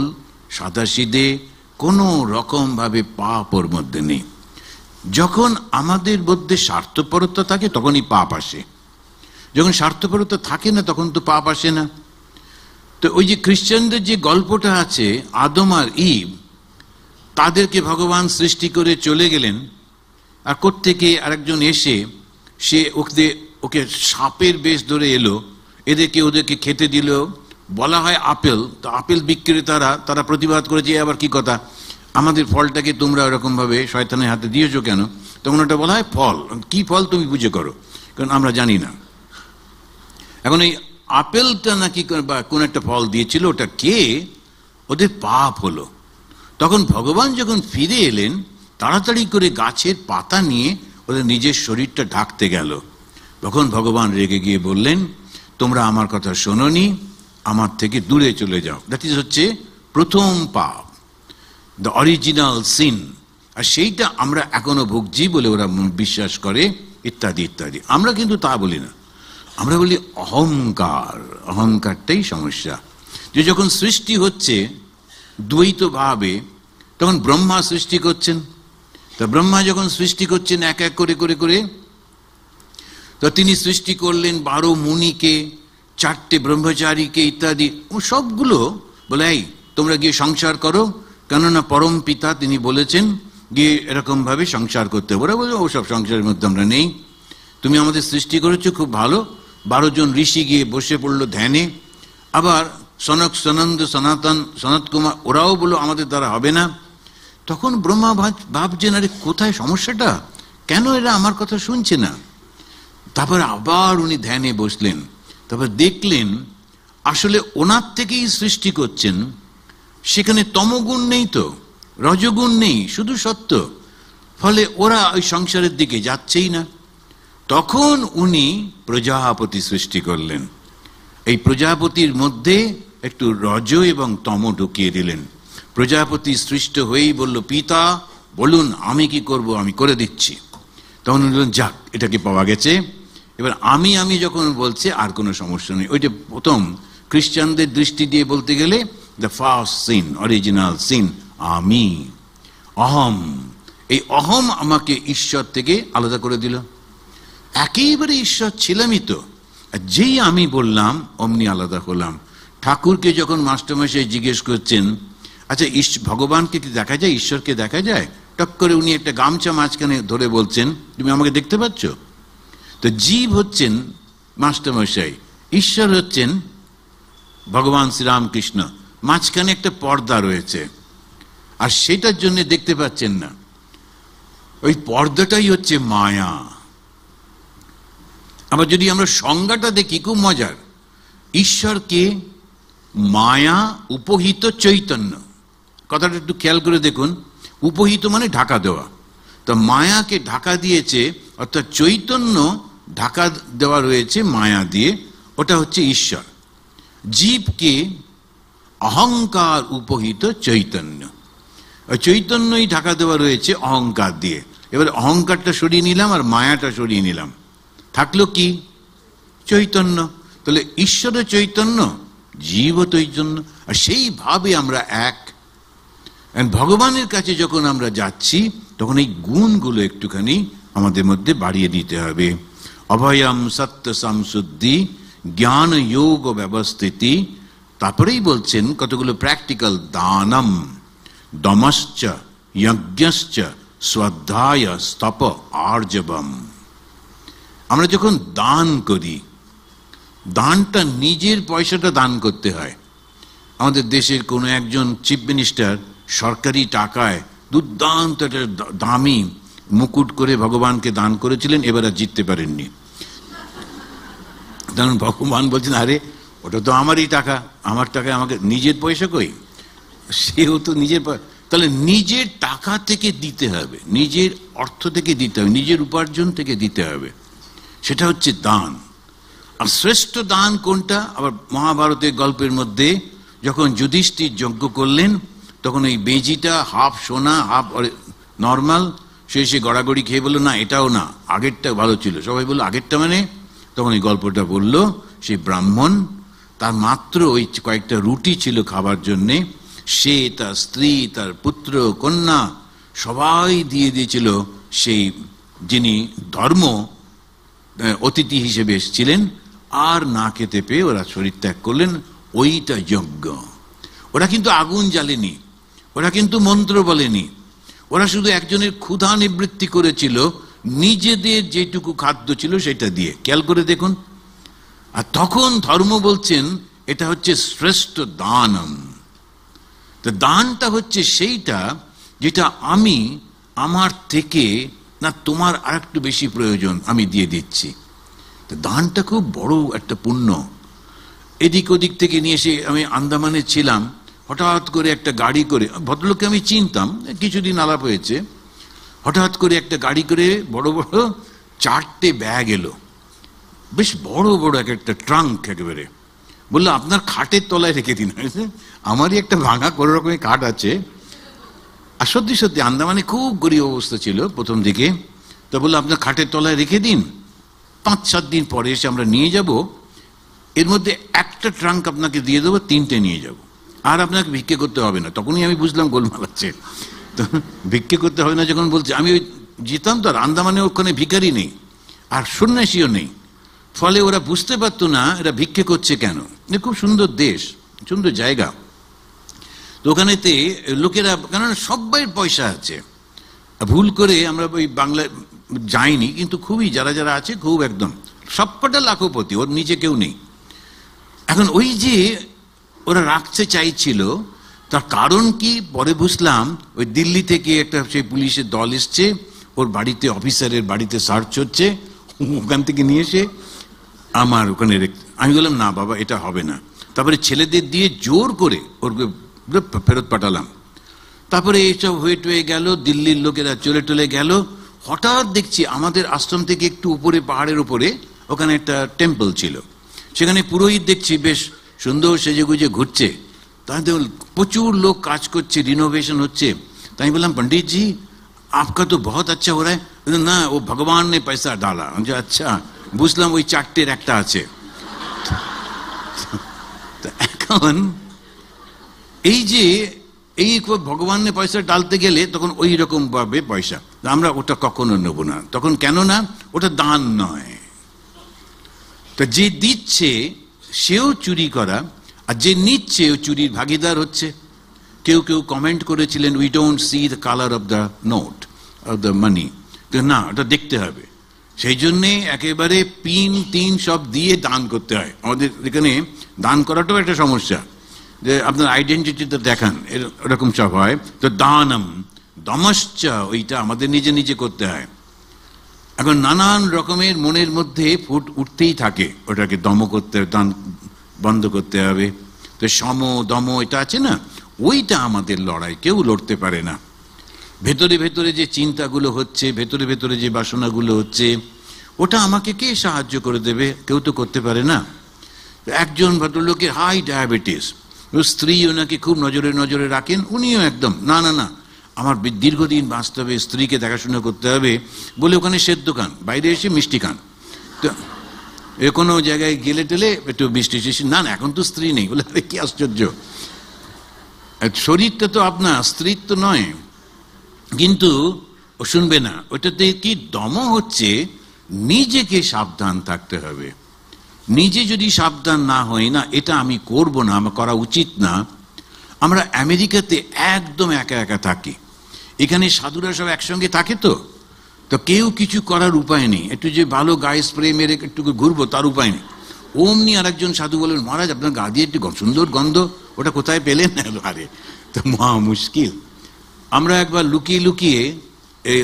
সাদাসিধে, কোনো রকম ভাবে পাপ ওর মধ্যে নেই। যখন আমাদের মধ্যে স্বার্থপরতা থাকে তখনই পাপ আসে, যখন স্বার্থপরতা থাকে না তখন তো পাপ আসে না। তো ওই যে খ্রিস্টানদের যে গল্পটা আছে, আদম আর ঈভ, তাদেরকে ভগবান সৃষ্টি করে চলে গেলেন, আর কোত্থেকে আরেকজন এসে সে ওকে সাপের বেশ ধরে এলো, ওদেরকে খেতে দিল, বলা হয় আপেল। তো আপেল বিক্রেতারা তারা প্রতিবাদ করেছে, আবার কি কথা, আমাদের ফলটাকে তোমরা ওরকম ভাবে শয়তানের হাতে দিয়েছো কেন? তখন ওটা বলা হয় ফল। কি ফল তুমি বুঝে করো, কারণ আমরা জানি না। এখন এই আপেলটা নাকি বা কোন একটা ফল দিয়েছিল, ওটা কে ওদের পাপ হলো। তখন ভগবান যখন ফিরে এলেন, তাড়াতাড়ি করে গাছের পাতা নিয়ে ওদের নিজের শরীরটা ঢাকতে গেল। তখন ভগবান রেগে গিয়ে বললেন, তোমরা আমার কথা শোনোনি, আমার থেকে দূরে চলে যাও। দ্যাট ইজ হচ্ছে প্রথম পাপ, দ্য অরিজিনাল সিন। আর সেইটা আমরা এখনো ভুগছি বলে ওরা বিশ্বাস করে, ইত্যাদি ইত্যাদি। আমরা কিন্তু তা বলি না, আমরা বলি অহংকার। অহংকারটাই সমস্যা। যে যখন সৃষ্টি হচ্ছে দ্বৈত ভাবে, তখন ব্রহ্মা সৃষ্টি করছেন। তা ব্রহ্মা যখন সৃষ্টি করছেন এক এক করে করে করে, তো তিনি সৃষ্টি করলেন 12 মুনিকে, 4টে ব্রহ্মচারীকে ইত্যাদি। ও সবগুলো বলে, এই তোমরা গিয়ে সংসার করো, কেননা পরম পিতা তিনি বলেছেন গিয়ে এরকম ভাবে সংসার করতে। ওরা বলে, ও সব সংসারের মধ্যে আমরা নেই, তুমি আমাদের সৃষ্টি করেছো, খুব ভালো। 12 জন ঋষি গিয়ে বসে পড়লো ধ্যানে। আবার সনক, সনন্দ, সনাতন, সনত কুমার, ওরাও বললো আমাদের দ্বারা হবে না। তখন ব্রহ্মা ভাবছেন, আরে কোথায় সমস্যাটা, কেন এরা আমার কথা শুনছে না? তারপর আবার উনি ধ্যানে বসলেন। তারপর দেখলেন আসলে ওনার থেকেই সৃষ্টি করছেন, সেখানে তমগুণ নেই, তো রজগুণ নেই, শুধু সত্য। ফলে ওরা ওই সংসারের দিকে যাচ্ছেই না। তখন উনি প্রজাপতি সৃষ্টি করলেন। এই প্রজাপতির মধ্যে একটু রজ এবং তম ঢুকিয়ে দিলেন। প্রজাপতি সৃষ্ট হয়েই বলল, পিতা বলুন আমি কি করব, আমি করে দিচ্ছি। তখন বললেন, যাক এটাকে পাওয়া গেছে। এবার আমি যখন বলছে আর কোনো সমস্যা নেই। ওইটা প্রথম খ্রিস্টানদের দৃষ্টি দিয়ে বলতে গেলে the first sin, original sin, আমি, অহম। এই অহম আমাকে ঈশ্বর থেকে আলাদা করে দিল। একেবারে ঈশ্বর ছিলামই তো, যেই আমি বললাম অমনি আলাদা হলাম। ঠাকুরকে যখন মাস্টারমশাই জিজ্ঞেস করছেন, আচ্ছা ভগবানকে কি দেখা যায়, ঈশ্বরকে দেখা যায়? টক করে উনি একটা গামছা মাঝখানে ধরে বলছেন, তুমি আমাকে দেখতে পাচ্ছ? তো জীব হচ্ছেন মাস্টারমশাই, ঈশ্বর হচ্ছেন ভগবান শ্রীরামকৃষ্ণ। মাঝখানে একটা পর্দা রয়েছে, আর সেটার জন্য দেখতে পাচ্ছেন না। ওই পর্দাটাই হচ্ছে মায়া। আবার যদি আমরা সংজ্ঞাটা দেখি, খুব মজার। ঈশ্বরকে মায়া উপহিত চৈতন্য, কথাটা একটু খেয়াল করে দেখুন। উপহিত মানে ঢাকা দেওয়া, তো মায়াকে ঢাকা দিয়েছে, অর্থাৎ চৈতন্য ঢাকা দেওয়া রয়েছে মায়া দিয়ে, ওটা হচ্ছে ঈশ্বর। জীবকে অহংকার উপহিত চৈতন্য, চৈতন্যই ঢাকা দেওয়া রয়েছে অহংকার দিয়ে। এবার অহংকারটা সরিয়ে নিলাম আর মায়াটা সরিয়ে নিলাম, থাকলো কি? চৈতন্য। তাহলে ঈশ্বর চৈতন্য, জীব চৈতন্য, আর সেইভাবে আমরা এক। ভগবানের কাছে যখন আমরা যাচ্ছি, তখন এই গুণগুলো একটুখানি আমাদের মধ্যে বাড়িয়ে দিতে হবে। অভয়ম সত্য সংশুদ্ধি জ্ঞান যোগ ব্যবস্থিতি। তারপরেই বলছেন কতগুলো প্র্যাকটিক্যাল, দানম, দমশ্চ, যজ্ঞশ্চ, শ্রদ্ধায়, স্তপ, আর্জবম। আমরা যখন দান করি, দানটা নিজের পয়সাটা দান করতে হয়। আমাদের দেশের কোনো একজন চিফ মিনিস্টার সরকারি টাকায় দুর্দান্ত একটা দামি মুকুট করে ভগবানকে দান করেছিলেন, এবার আর জিততে পারেননি। কারণ ভগবান বলছেন, আরে ওটা তো আমারই টাকা, আমার টাকায় আমাকে, নিজের পয়সা কই? সেও তো নিজের, তাহলে নিজের টাকা থেকে দিতে হবে, নিজের অর্থ থেকে দিতে হবে, নিজের উপার্জন থেকে দিতে হবে। সেটা হচ্ছে দান। আর শ্রেষ্ঠ দান কোনটা? আবার মহাভারতের গল্পের মধ্যে যখন যুধিষ্ঠির যজ্ঞ করলেন, তখন ওই বেজিটা হাফ সোনা হাফ নর্মাল, সে গড়াগড়ি খেয়ে বললো, না এটাও না, আগেরটা ভালো ছিল। সবাই বললো আগেরটা মানে? তখন এই গল্পটা বললো, সেই ব্রাহ্মণ, তার মাত্র ওই কয়েকটা রুটি ছিল খাবার জন্যে, সে, তার স্ত্রী, তার পুত্র, কন্যা সবাই দিয়ে দিয়েছিল সেই যিনি ধর্ম অতিথি হিসেবে এসেছিলেন। আর না খেতে পেয়ে ওরা শরীর ত্যাগ করলেন। ওইটা যজ্ঞ। ওরা কিন্তু আগুন জ্বালেনি, ওরা কিন্তু মন্ত্র বলেনি, ওরা শুধু একজনের ক্ষুধা নিবৃত্তি করেছিল নিজেদের যেটুকু খাদ্য ছিল সেটা দিয়ে। খেয়াল করে দেখুন। আর তখন ধর্ম বলছেন এটা হচ্ছে শ্রেষ্ঠ দানম। তো দানটা হচ্ছে সেইটা যেটা আমি আমার থেকে না তোমার আর একটু বেশি প্রয়োজন আমি দিয়ে দিচ্ছি। তো দানটা খুব বড় একটা পুণ্য। এদিক ওদিক থেকে নিয়ে এসে আমি আন্দামানে ছিলাম, হঠাৎ করে একটা গাড়ি করে, ভদ্রলোককে আমি চিনতাম, কিছুদিন আলাপ হয়েছে, হঠাৎ করে একটা গাড়ি করে বড় বড় 4টে ব্যাগ এলো, বেশ বড় বড় একটা ট্রাঙ্ক একেবারে। বললো আপনার খাটের তলায় রেখে দিন। আমারই একটা ভাঙা কোনো রকমের খাট আছে। আর সত্যি সত্যি আন্দামানে খুব গরিব অবস্থা ছিল প্রথম দিকে। তো বললো আপনার খাটের তলায় রেখে দিন, 5-7 দিন পরে এসে আমরা নিয়ে যাব, এর মধ্যে একটা ট্রাঙ্ক আপনাকে দিয়ে দেবো, 3টে নিয়ে যাব, আর আপনাকে ভিক্ষে করতে হবে না। তখনই আমি বুঝলাম গোলমাল আছে। তো ভিক্ষে করতে হবে না যখন বলছে, আমি ওই যেতাম তো, আর আন্দামানে ওখানে ভিখারি নেই আর সন্ন্যাসীও নেই, ফলে ওরা বুঝতে পারতো না এরা ভিক্ষে করছে কেন। খুব সুন্দর দেশ, সুন্দর জায়গা। তো ওখানেতে লোকেরা, কেননা সবাই পয়সা আছে, ভুল করে আমরা ওই বাংলায় যাইনি, কিন্তু খুবই যারা যারা আছে খুব একদম সবকটা লাখপতি, ওর নিচে কেউ নেই। এখন ওই যে ওরা রাখতে চাইছিল, তার কারণ কি পরে বুঝলাম। ওই দিল্লি থেকে একটা সেই পুলিশের দল এসছে, ওর বাড়িতে, অফিসারের বাড়িতে সার্চ হচ্ছে, ওখান থেকে নিয়ে এসে আমার ওখানে আমি বললাম না বাবা এটা হবে না। তারপরে ছেলেদের দিয়ে জোর করে ওর ফেরত পাঠালাম। তারপরে এইসব হয়ে গেল, দিল্লির লোকেরা চলে টলে গেল। হঠাৎ দেখছি আমাদের আশ্রম থেকে একটু উপরে, পাহাড়ের উপরে, ওখানে একটা টেম্পল ছিল, সেখানে পুরোহিত দেখছি বেশ সুন্দর সেজে গুজে ঘুরছে। তাই প্রচুর লোক কাজ করছে, রিনোভেশন হচ্ছে। তাই আমি বললাম पंडित जी आपका तो बहुत अच्छा हो रहा है। না ও ভগবান নে পয়সা ডালা। আচ্ছা বুঝলাম, ওই 4টের একটা আছে। এখন এই যে এই ভগবান নে পয়সা ডালতে গেলে তখন ওই রকম ভাবে পয়সা, আমরা ওটা কখনো নেব না তখন। কেন না, ওটা দান নয়। তো যে দিচ্ছে সেও চুরি করা, আর যে নিচ্ছে ও চুরির ভাগিদার হচ্ছে। কেউ কেউ কমেন্ট করেছিলেন, we don't see the colour of the note of the money. না, ওটা দেখতে হবে, সেই জন্যে একেবারে পিন টিন সব দিয়ে দান করতে হয়। আমাদের এখানে দান করাটাও একটা সমস্যা, যে আপনার আইডেন্টিটিটা দেখান, এরকম সব হয়। তো দানম দমশ্চ, ওইটা আমাদের নিজে নিজে করতে হয়। এখন নানান রকমের মনের মধ্যে ফুট উঠতেই থাকে, ওটাকে দম করতে, দান বন্ধ করতে হবে। তো সম দম এটা আছে না, ওইটা আমাদের লড়াই, কেউ লড়তে পারে না। ভেতরে ভেতরে যে চিন্তাগুলো হচ্ছে, ভেতরে ভেতরে যে বাসনাগুলো হচ্ছে, ওটা আমাকে কে সাহায্য করে দেবে? কেউ তো করতে পারে না। একজন ভদ্রলোকের হাই ডায়াবেটিস, স্ত্রী ওনাকে খুব নজরে নজরে রাখেন, উনিও একদম না না না আমার দীর্ঘদিন বাঁচতে হবে, স্ত্রীকে দেখাশোনা করতে হবে বলে ওখানে সেদ্ধ খান, বাইরে এসে মিষ্টি খান। তো কোনো জায়গায় গেলে টেলে একটু মিষ্টি টিষ্টি, না না এখন তো স্ত্রী নেই, বলে আরে কি আশ্চর্য, শরীরটা তো আপনার, স্ত্রীর তো নয়। কিন্তু ও শুনবে না। ওটাতে কি দম হচ্ছে, নিজেকে সাবধান থাকতে হবে। নিজে যদি সাবধান না হই না, এটা আমি করব না, আমার করা উচিত না। আমরা আমেরিকাতে একদম একা একা থাকি, এখানে সাধুরা সব একসঙ্গে থাকে, তো কেউ কিছু করার উপায় নেই। একটু যে ভালো গায়ে স্প্রে মেরে একটু ঘুরবো তার উপায় নেই। অমনি আর একজন সাধু বলেন, মহারাজ আপনার গা দিয়ে একটু সুন্দর গন্ধ, ওটা কোথায় পেলেন? আরে তো মহা মুশকিল। আমরা একবার লুকিয়ে লুকিয়ে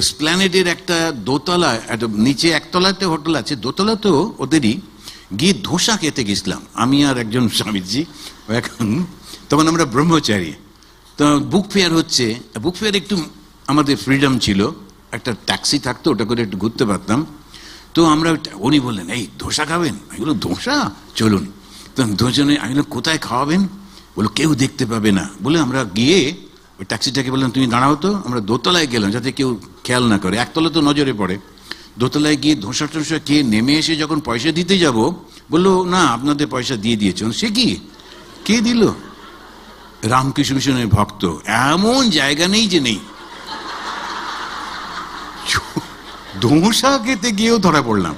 স্প্ল্যানেডের একটা দোতলা, একটা নিচে একতলাতে হোটেল আছে, দোতলাতেও ওদেরই, গিয়ে ধোসা খেতে গেছিলাম আমি আর একজন স্বামীজি। এখন তখন আমরা ব্রহ্মচারী, তো বুক ফেয়ার হচ্ছে, বুক ফেয়ার একটু আমাদের ফ্রিডম ছিল, একটা ট্যাক্সি থাকতো, ওটা করে একটু ঘুরতে পারতাম। তো আমরা, উনি বললেন এই ধোসা খাবেন? আমি বললাম ধোসা চলুন। তো দুজনে, আমি বললাম কোথায় খাওয়াবেন? বললো কেউ দেখতে পাবে না বলে। আমরা গিয়ে ওই ট্যাক্সিটাকে বললাম তুমি দাঁড়াও তো, আমরা দোতলায় গেলাম যাতে কেউ খেয়াল না করে, একতলা তো নজরে পড়ে। দোতলায় গিয়ে ধোসা টোসা খেয়ে নেমে এসে যখন পয়সা দিতে যাব, বললো না আপনাদের পয়সা দিয়ে দিয়েছে। সে কি, কে দিল? রামকৃষ্ণ মিশনের ভক্ত, এমন জায়গা নেই যে নেই। ধোসা খেতে গিয়েও ধরা পড়লাম।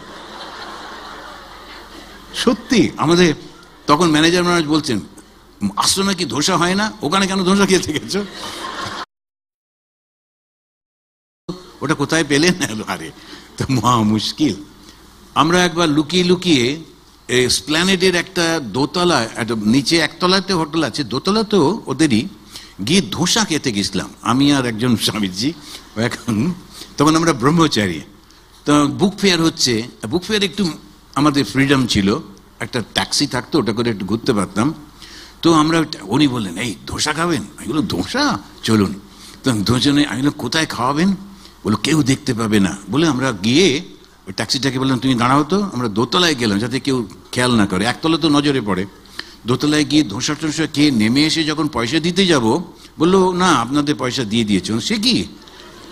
সত্যি আমাদের তখন ম্যানেজার মহারাজ বলছেন, আসলো নাকি ধোসা হয় না, ওখানে কেন ধোসা খেতে গেছো? ওটা কোথায় পেলেন? আরে তো মহা মুশকিল। আমরা একবার লুকিয়ে লুকিয়ে স্প্ল্যানেডের একটা দোতলা, একটা নিচে একতলাতে হোটেল আছে, দোতলাতেও ওদেরই গিয়ে ধোসা খেতে গেছিলাম আমি আর একজন স্বামীজি। এখন তখন আমরা ব্রহ্মচারী, তো বুক ফেয়ার হচ্ছে, বুক ফেয়ার একটু আমাদের ফ্রিডম ছিল, একটা ট্যাক্সি থাকতো, ওটা করে একটু ঘুরতে পারতাম। তো আমরা, উনি বললেন এই ধোসা খাবেন? আমি বললাম ধোসা, চলুন। তো দুজনে, আমি বললাম কোথায় খাওয়াবেন? বললো কেউ দেখতে পাবে না বলে। আমরা গিয়ে ওই ট্যাক্সিটাকে বললাম তুমি দাঁড়াও তো, আমরা দোতলায় গেলাম যাতে কেউ খেয়াল না করে, একতলা তো নজরে পড়ে। দোতলায় গিয়ে ধোসা টোসা খেয়ে নেমে এসে যখন পয়সা দিতে যাব, বললো না আপনাদের পয়সা দিয়ে দিয়েছে। সে কি,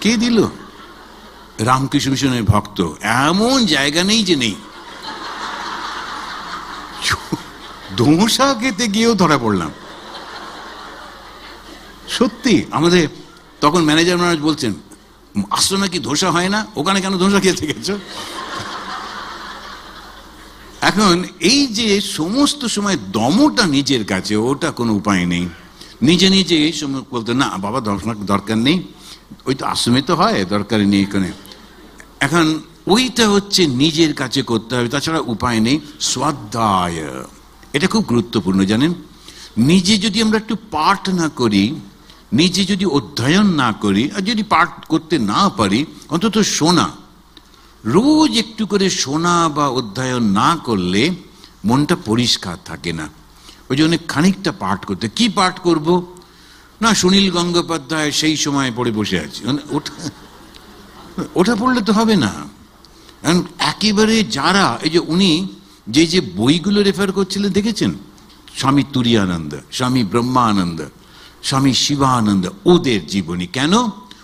কে দিল? রামকৃষ্ণ মিশনের ভক্ত, এমন জায়গা নেই যে নেই। ধোসা খেতে গিয়েও ধরা পড়লাম। সত্যি আমাদের তখন ম্যানেজার মহারাজ বলছেন, আসলো নাকি ধোসা হয় না, ওখানে কেন ধোসা খেতে গেছো? এখন এই যে সমস্ত সময় দমটা নিজের কাছে, ওটা কোনো উপায় নেই। নিজে নিজে বলতে না বাবা দরকার নেই, ওই তো আশ্রমে তো হয়, দরকার নেই এখানে। এখন ওইটা হচ্ছে নিজের কাছে করতে হবে, তাছাড়া উপায় নেই। স্বাধ্যায়, এটা খুব গুরুত্বপূর্ণ জানেন। নিজে যদি আমরা একটু পাঠ না করি, নিজে যদি অধ্যয়ন না করি, আর যদি পাঠ করতে না পারি, অন্তত শোনা, রোজ একটু করে শোনা বা অধ্যয়ন না করলে মনটা পরিষ্কার থাকে না। ওই জন্য খানিকটা পাঠ করতে। কি পাঠ করব না, সুনীল গঙ্গোপাধ্যায় সেই সময় পড়ে বসে আছি, ওটা পড়লে তো হবে না। একেবারে যারা, এই যে উনি যে যে বইগুলো রেফার করছিলেন দেখেছেন, স্বামী তুরীয়ানন্দ, স্বামী ব্রহ্মানন্দ, স্বামী শিবানন্দ, ওদের জীবনী। কেন?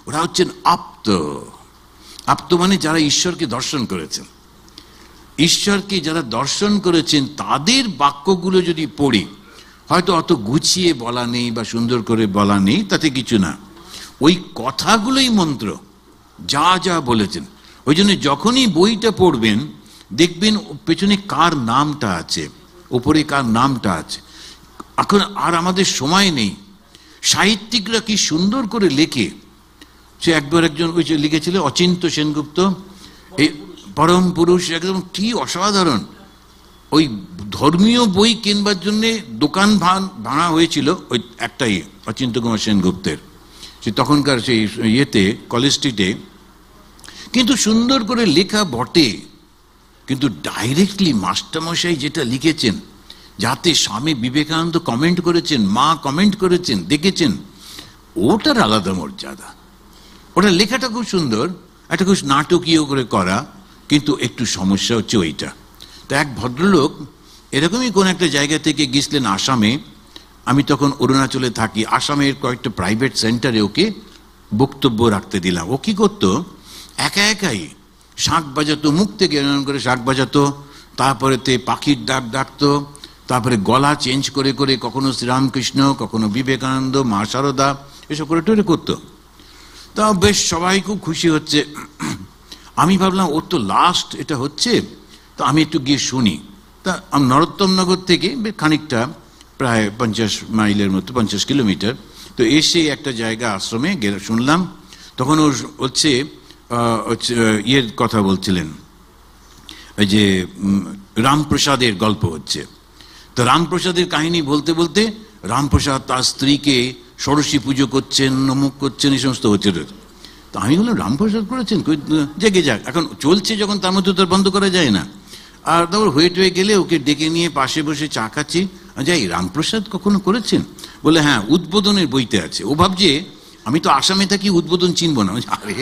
ওরা হচ্ছেন আপ্ত। আপ্ত মানে যারা ঈশ্বরকে দর্শন করেছেন। ঈশ্বরকে যারা দর্শন করেছেন তাদের বাক্যগুলো যদি পড়ি, হয়তো অত গুছিয়ে বলা নেই বা সুন্দর করে বলা নেই, তাতে কিছু না, ওই কথাগুলোই মন্ত্র, যা যা বলেছেন। ওই জন্য যখনই বইটা পড়বেন দেখবেন পেছনে কার নামটা আছে, ওপরে কার নামটা আছে। এখন আর আমাদের সময় নেই। সাহিত্যিকরা কি সুন্দর করে লেখে। সে একবার একজন ওই যে লিখেছিল অচিন্ত সেনগুপ্ত, এই পরম পুরুষ, একদম কি অসাধারণ। ওই ধর্মীয় বই কিনবার জন্য দোকান ভাঙা হয়েছিল ওই একটাই, অচিন্ত কুমার সেনগুপ্তের, সে তখনকার সেই ইয়েতে, কলেজ স্ট্রিটে। কিন্তু সুন্দর করে লেখা বটে, কিন্তু ডাইরেক্টলি মাস্টারমশাই যেটা লিখেছেন, যাতে স্বামী বিবেকানন্দ কমেন্ট করেছেন, মা কমেন্ট করেছেন, দেখেছেন, ওটার আলাদা মর্যাদা। ওটা লেখাটা খুব সুন্দর, একটা খুব নাটকীয় করে করা, কিন্তু একটু সমস্যা হচ্ছে ওইটা। তা এক ভদ্রলোক এরকমই কোন একটা জায়গা থেকে গেছিলেন আসামে, আমি তখন অরুণাচলে থাকি, আসামের কয়েকটা প্রাইভেট সেন্টারে ওকে বক্তব্য রাখতে দিলাম। ও কি করতো, একা একাই শাঁখ বাজাতো, মুখ থেকে এরকম করে শাঁখ বাজাতো, তারপরে পাখির ডাক ডাকতো, তারপরে গলা চেঞ্জ করে করে কখনো শ্রীরামকৃষ্ণ, কখনো বিবেকানন্দ, মা শারদা, এসব করে টোরে করতো। তা বেশ সবাই খুব খুশি হচ্ছে। আমি ভাবলাম ওর তো লাস্ট এটা হচ্ছে, তো আমি একটু গিয়ে শুনি। তা আমি নরোত্তমনগর থেকে খানিকটা, প্রায় 50 মাইলের মতো, 50 কিলোমিটার। তো এসে একটা জায়গা আশ্রমে গেলে শুনলাম। তখন ও হচ্ছে ইয়ের কথা বলছিলেন, ওই যে রামপ্রসাদের গল্প হচ্ছে। তো রামপ্রসাদের কাহিনী বলতে বলতে রামপ্রসাদ তার স্ত্রীকে ষোড়শী পুজো করছেন, নমুক করছেন, এই সমস্ত হচ্ছে। তো আমি বললাম রামপ্রসাদ করেছেন, জেগে যাক, এখন চলছে যখন, তার মধ্যে তো বন্ধ করা যায় না। আর তারপর হয়ে গেলে ওকে ডেকে নিয়ে পাশে বসে চা খাচ্ছি, যাই রামপ্রসাদ কখনো করেছেন? বলে হ্যাঁ, উদ্বোধনের বইতে আছে। ও ভাবছে আমি তো আসামে থাকি, উদ্বোধন চিনবো না। আরে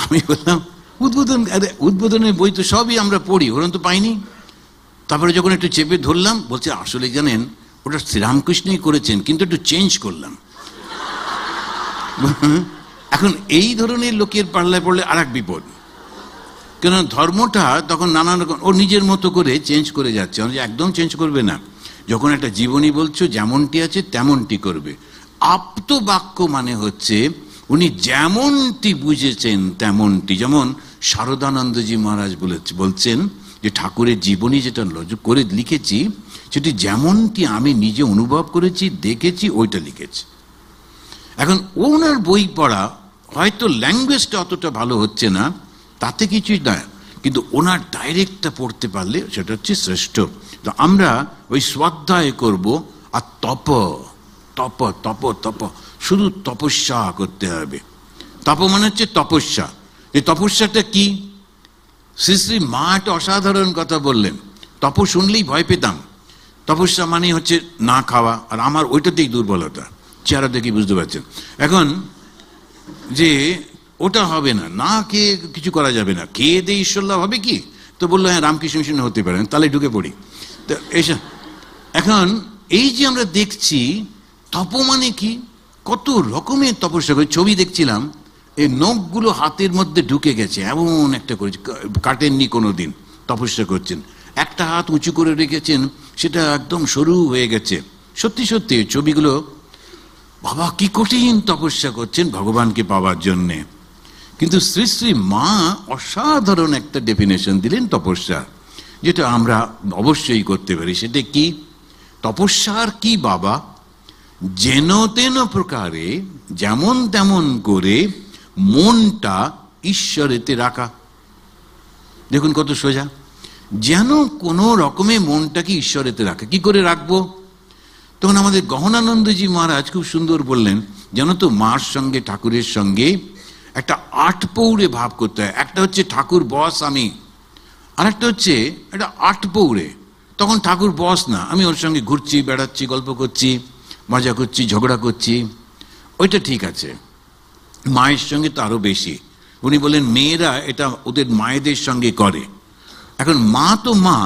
আমি বললাম উদ্বোধন, আরে উদ্বোধনের বই তো সবই আমরা পড়ি, ওরকম তো পাইনি। তারপরে যখন একটু চেপে ধরলাম, বলছে আসলে জানেন ওটা শ্রীরামকৃষ্ণই করেছেন, কিন্তু একটু চেঞ্জ করলাম। এখন এই ধরনের লোকের পাল্লায় পড়লে আর এক বিপদ, কেন ধর্মটা তখন নানা রকম ও নিজের মতো করে চেঞ্জ করে যাচ্ছে, একদম চেঞ্জ করবে না। যখন একটা জীবনী বলছো যেমনটি আছে তেমনটি করবে। আপ্তবাক্য মানে হচ্ছে উনি যেমনটি বুঝেছেন তেমনটি। যেমন শারদানন্দজি মহারাজ বলছেন যে ঠাকুরের জীবনী যেটা করে লিখেছি সেটি যেমনটি আমি নিজে অনুভব করেছি, দেখেছি, ওইটা লিখেছি। এখন ওনার বই পড়া হয়তো ল্যাঙ্গুয়েজটা অতটা ভালো হচ্ছে না, তাতে কিছুই না, কিন্তু ওনার ডাইরেক্টটা পড়তে পারলে সেটা হচ্ছে শ্রেষ্ঠ। তো আমরা ওই স্বাধ্যায় করব, আর তপ তপ তপ তপ, শুধু তপস্যা করতে হবে। তপ মানে হচ্ছে তপস্যা। এই তপস্যাটা কি? শ্রী শ্রী মা একটা অসাধারণ কথা বললেন, তপ শুনলেই ভয় পেতাম। তপস্যা মানে হচ্ছে না খাওয়া, আর আমার ওইটাতেই দুর্বলতা, চেহারা দেখি বুঝতে পারছেন। এখন যে ওটা হবে না, না খেয়ে কিছু করা যাবে না, খেয়ে দিয়ে ঈশ্বর লাভ হবে কি? তো বললো হ্যাঁ রামকৃষ্ণ মিশন হতে পারে, তাহলে ঢুকে পড়ি। তো এইসব এখন এই যে আমরা দেখছি তপ মানে কি, কত রকমের তপস্যা করে। ছবি দেখছিলাম, এই নখগুলো হাতের মধ্যে ঢুকে গেছে, এমন একটা করেছে, কাটেননি কোনো দিন, তপস্যা করছেন। একটা হাত উঁচু করে রেখেছেন, সেটা একদম সরু হয়ে গেছে। সত্যি সত্যি ছবিগুলো, বাবা কি কঠিন তপস্যা করছেন ভগবানকে পাওয়ার জন্যে। কিন্তু শ্রী শ্রী মা অসাধারণ একটা ডেফিনেশন দিলেন তপস্যা, যেটা আমরা অবশ্যই করতে পারি। সেটা কি? তপস্যার কি বাবা? যেন তেন প্রকারে, যেমন তেমন করে মনটা ঈশ্বরেতে রাখা। দেখুন কত সোজা, যেন কোনো রকমে মনটাকে ঈশ্বরেতে রাখা। কি করে রাখবো? তখন আমাদের গহনানন্দজি মহারাজ খুব সুন্দর বললেন, যেন তো মার সঙ্গে ঠাকুরের সঙ্গে একটা আটপৌরে ভাব করতে হয়। একটা হচ্ছে ঠাকুর বস আমি, আর একটা হচ্ছে একটা আটপৌরে। তখন ঠাকুর বস না, আমি ওর সঙ্গে ঘুরছি, বেড়াচ্ছি, গল্প করছি, মজা করছি, ঝগড়া করছি, ওইটা ঠিক আছে। মায়ের সঙ্গে তো আরো বেশি। উনি বলেন মেয়েরা এটা ওদের মায়েদের সঙ্গে করে। এখন মা তো মা,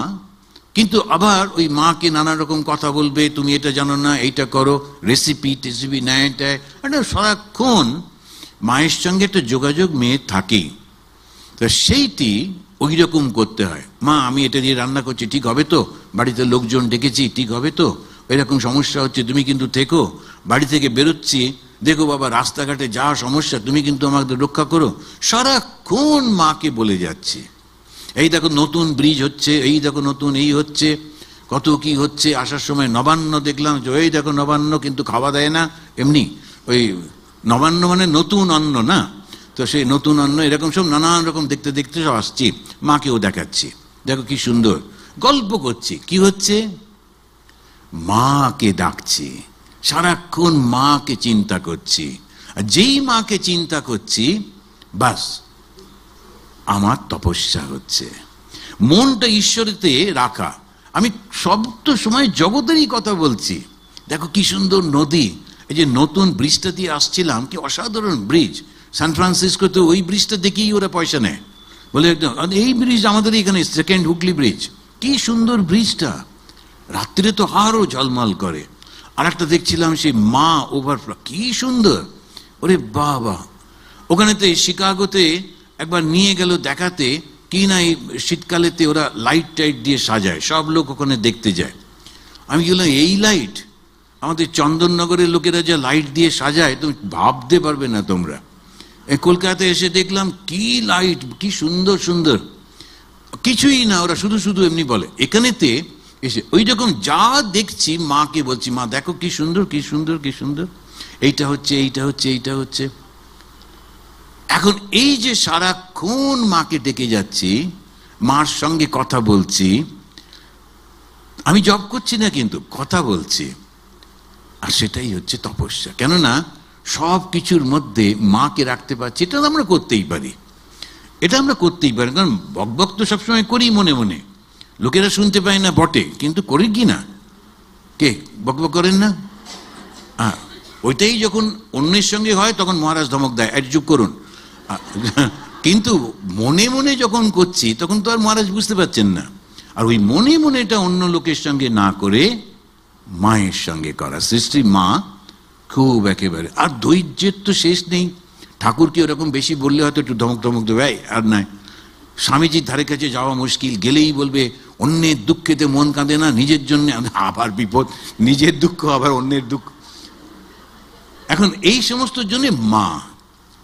কিন্তু আবার ওই মাকে নানা রকম কথা বলবে, তুমি এটা জানো না, এইটা করো, রেসিপি টেসিপি নেয়, এটা সারাক্ষণ মায়ের সঙ্গে একটা যোগাযোগ মেয়ের থাকেই। তো সেইটি ওই রকম করতে হয়। মা আমি এটা দিয়ে রান্না করছি, ঠিক হবে তো? বাড়িতে লোকজন ডেকেছি, ঠিক হবে তো? এরকম সমস্যা হচ্ছে, তুমি কিন্তু থেকো। বাড়ি থেকে বেরোচ্ছি, দেখো বাবা রাস্তাঘাটে যা সমস্যা, তুমি কিন্তু আমাদের রক্ষা করো। সারাক্ষণ মাকে বলে যাচ্ছি, এই দেখো নতুন ব্রিজ হচ্ছে, এই দেখো নতুন এই হচ্ছে, কত কি হচ্ছে। আসার সময় নবান্ন দেখলাম, যে এই দেখো নবান্ন, কিন্তু খাওয়া দেয় না, এমনি ওই নবান্ন মানে নতুন অন্ন না, তো সেই নতুন অন্ন, এরকম সব নানান রকম দেখতে দেখতে সব আসছি, মাকেও দেখাচ্ছি, দেখো কি সুন্দর, গল্প করছি। কি হচ্ছে? মাকে ডাকছি, সারাক্ষণ মাকে চিন্তা করছি। আর যেই মাকে চিন্তা করছি, বাস আমার তপস্যা হচ্ছে। মনটা ঈশ্বরেতে রাখা। আমি সব তো সময় জগতেরই কথা বলছি। দেখো কি সুন্দর নদী, এই যে নতুন ব্রিজটা দিয়ে আসছিলাম, কি অসাধারণ ব্রিজ। সান ফ্রান্সিসকোতে ওই ব্রিজটা দেখেই ওরা পয়সা নেয়, বলে এই ব্রিজ আমাদের এখানে সেকেন্ড হুগলি ব্রিজ, কি সুন্দর ব্রিজটা, রাত্রিরে তো আরো ঝলমল করে। আর একটা দেখছিলাম সেই মা ওভারফ্লো, কি সুন্দর। ওরে বাবা, ওখানেতে শিকাগোতে একবার নিয়ে গেল দেখাতে, কি না এই শীতকালেতে ওরা লাইট টাইট দিয়ে সাজায়, সব লোক ওখানে দেখতে যায়। আমি বললাম এই লাইট, আমাদের চন্দননগরের লোকেরা যা লাইট দিয়ে সাজায় তুমি ভাবতে পারবে না তোমরা। এই কলকাতায় এসে দেখলাম কি লাইট, কি সুন্দর সুন্দর। কিছুই না, ওরা শুধু শুধু এমনি বলে। এখানেতে এসে ওই রকম যা দেখছি, মাকে বলছি, মা দেখো কি সুন্দর, কি সুন্দর, কি সুন্দর, এইটা হচ্ছে, এইটা হচ্ছে, এইটা হচ্ছে। এখন এই যে সারাক্ষণ মাকে ডেকে যাচ্ছি, মার সঙ্গে কথা বলছি, আমি জব করছি না কিন্তু কথা বলছি, আর সেটাই হচ্ছে তপস্যা। কেননা সব কিছুর মধ্যে মাকে রাখতে পারছি, এটা আমরা করতেই পারি, এটা আমরা করতেই পারি। কারণ বকবক তো সবসময় করি মনে মনে, লোকেরা শুনতে পায় না বটে, কিন্তু করি কি না? কে বকবক করেন না? হ্যাঁ, ওইটাই যখন অন্যের সঙ্গে হয় তখন মহারাজ ধমক দেয়, চুপ করুন। কিন্তু মনে মনে যখন করছি তখন তো আর মহারাজ বুঝতে পারছেন না। আর ওই মনে মনেটা অন্য লোকের সঙ্গে না করে মায়ের সঙ্গে করা। সৃষ্টি মা খুব একেবারে, আর ধৈর্যের তো শেষ নেই। ঠাকুরকে ওরকম বেশি বললে হয়তো একটু ধমক ধমক দেবে, আর নয়। স্বামীজির ধারে কাছে যাওয়া মুশকিল, গেলেই বলবে অন্যের দুঃখেতে মন কাঁদে না, নিজের জন্য আবার বিপদ, নিজের দুঃখ আবার অন্যের দুঃখ। এখন এই সমস্ত জন্য মা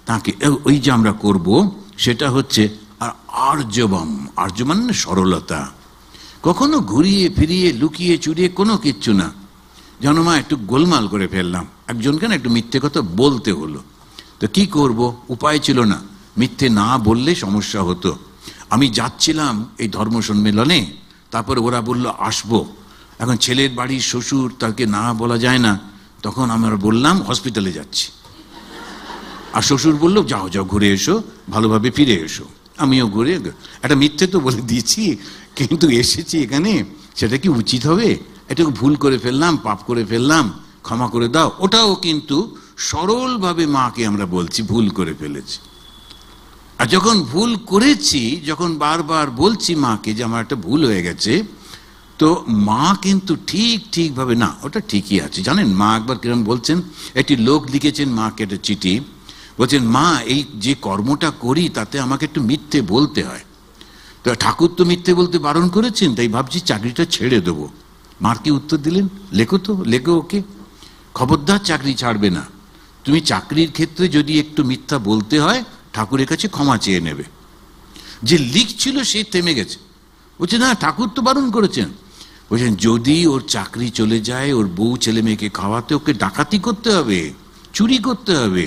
তাকে ওই যে আমরা করব সেটা হচ্ছে আর্যবম। আর্য মানে সরলতা, কখনো ঘুরিয়ে ফিরিয়ে লুকিয়ে চুরিয়ে কোনো কিচ্ছু না। যেন মা একটু গোলমাল করে ফেললাম, একজনকে না একটু মিথ্যে কথা বলতে হলো, তো কি করব, উপায় ছিল না। মিথ্যে না বললে সমস্যা হতো। আমি যাচ্ছিলাম এই ধর্ম সম্মেলনে, তারপরে ওরা বলল আসবো। এখন ছেলের বাড়ির শ্বশুর, তাকে না বলা যায় না, তখন আমরা বললাম হসপিটালে যাচ্ছি। আর শ্বশুর বলল যাও যাও ঘুরে এসো, ভালোভাবে ফিরে এসো। আমিও ঘুরে একটা মিথ্যে তো বলে দিয়েছি, কিন্তু এসেছি এখানে, সেটা কি উচিত হবে? এটা ভুল করে ফেললাম, পাপ করে ফেললাম, ক্ষমা করে দাও। ওটাও কিন্তু সরলভাবে মাকে আমরা বলছি ভুল করে ফেলেছি। আর যখন ভুল করেছি, যখন বারবার বলছি মাকে যে আমার একটা ভুল হয়ে গেছে, তো মা কিন্তু ঠিকভাবে না, ওটা ঠিকই আছে। জানেন মা একবার কিরম বলছেন, একটি লোক লিখেছেন মাকে একটা চিঠি, বলছেন মা এই যে কর্মটা করি তাতে আমাকে একটু মিথ্যে বলতে হয়, তো ঠাকুর তো মিথ্যে বলতে বারণ করেছেন, তাই ভাবছি চাকরিটা ছেড়ে দেবো। মার কি উত্তর দিলেন, লেখো তো, লেখো ওকে, খবরদার চাকরি ছাড়বে না। তুমি চাকরির ক্ষেত্রে যদি একটু মিথ্যা বলতে হয় ঠাকুরের কাছে ক্ষমা চেয়ে নেবে। যে লিখছিল সে থেমে গেছে, বলছে না ঠাকুর তো বারণ করেছেন। বলছেন যদি ওর চাকরি চলে যায়, ওর বউ ছেলে মেয়েকে খাওয়াতে ওকে ডাকাতি করতে হবে, চুরি করতে হবে,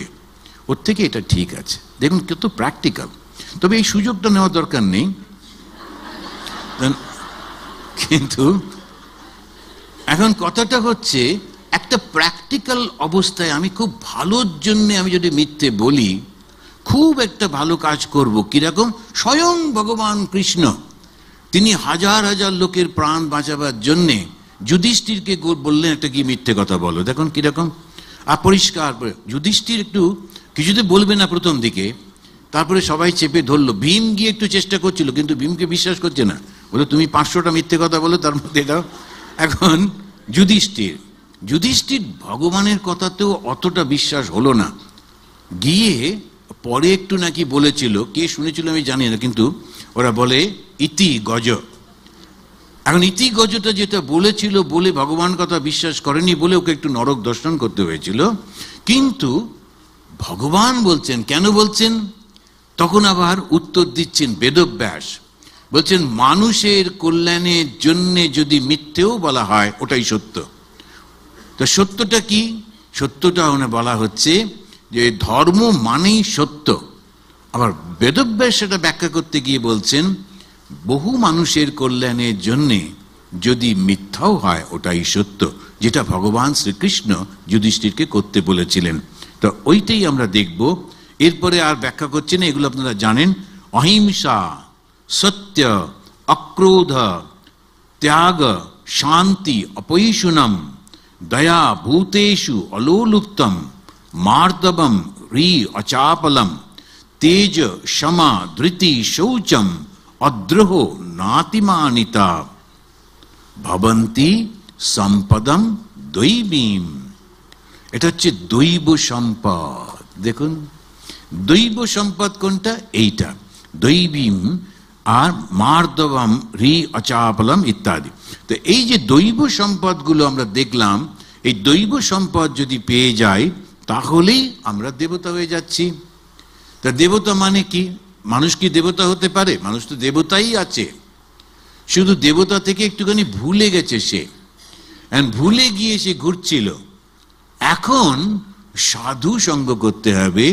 ওর থেকে এটা ঠিক আছে। দেখুন কত প্র্যাকটিক্যাল। তবে এই সুযোগটা নেওয়া দরকার নেই, কিন্তু এখন কথাটা হচ্ছে একটা প্র্যাকটিক্যাল অবস্থায় আমি খুব ভালোর জন্য আমি যদি মিথ্যে বলি, খুব একটা ভালো কাজ করব। কিরকম? স্বয়ং ভগবান কৃষ্ণ তিনি হাজার হাজার লোকের প্রাণ বাঁচাবার জন্যে যুধিষ্ঠিরকে বললেন একটা কি মিথ্যে কথা বলো। দেখুন কিরকম পরিষ্কার। যুধিষ্ঠির একটু কিছুতে বলবে না প্রথম দিকে, তারপরে সবাই চেপে ধরলো। ভীম গিয়ে একটু চেষ্টা করছিল, কিন্তু ভীমকে বিশ্বাস করছে না, বলে তুমি 500টা মিথ্যে কথা বলো, তার মধ্যে এটাও। এখন যুধিষ্ঠির ভগবানের কথাতেও অতটা বিশ্বাস হলো না, গিয়ে পরে একটু নাকি বলেছিল, কে শুনেছিল আমি জানি না, কিন্তু ওরা বলে ইতি গজ। এখন ইতি গজটা যেটা বলেছিল বলে ভগবান কথা বিশ্বাস করেনি বলে ওকে একটু নরক দর্শন করতে হয়েছিল। কিন্তু ভগবান বলছেন, কেন বলছেন? তখন আবার উত্তর দিচ্ছেন বেদব্যাস, বলছেন মানুষের কল্যাণের জন্য যদি মিথ্যেও বলা হয় ওটাই সত্য। তো সত্যটা কি? সত্যটা বলা হচ্ছে যে ধর্ম মানেই সত্য। আবার বেদব্যাস সেটা ব্যাখ্যা করতে গিয়ে বলছেন বহু মানুষের কল্যাণের জন্যে যদি মিথ্যাও হয় ওটাই সত্য, যেটা ভগবান শ্রীকৃষ্ণ যুধিষ্ঠিরকে করতে বলেছিলেন। তো ওইটাই আমরা দেখব। এরপরে আর ব্যাখ্যা করছি না, এগুলো আপনারা জানেন। অহিংসা, সত্য, অক্রোধ, ত্যাগ, শান্তি, অপৈশুনম, দয়া, ভূতেষু অলোলুপ্তম, মার্দবম, রি অচাপলম, তেজ, ক্ষমা, ধৃতি, শৌচম, অদ্রোহ, নাতিমানিতা, ভবন্তি সম্পদম দৈবীম। এটা হচ্ছে দৈব সম্পদ। দেখুন দৈব সম্পদ কোনটা? এইটা দৈবীম আর মার্দবম, রি অচাপলম ইত্যাদি। তো এই যে দৈব সম্পদগুলো আমরা দেখলাম, এই দৈব সম্পদ যদি পেয়ে যাই তাহলেই আমরা দেবতা হয়ে যাচ্ছি। তা দেবতা মানে কি? মানুষ কি দেবতা হতে পারে? মানুষ তো দেবতাই আছে, শুধু দেবতা থেকে একটুখানি ভুলে গেছে সে, ভুলে গিয়ে সে ঘুরছিল। এখন সাধু সঙ্গ করতে হবে।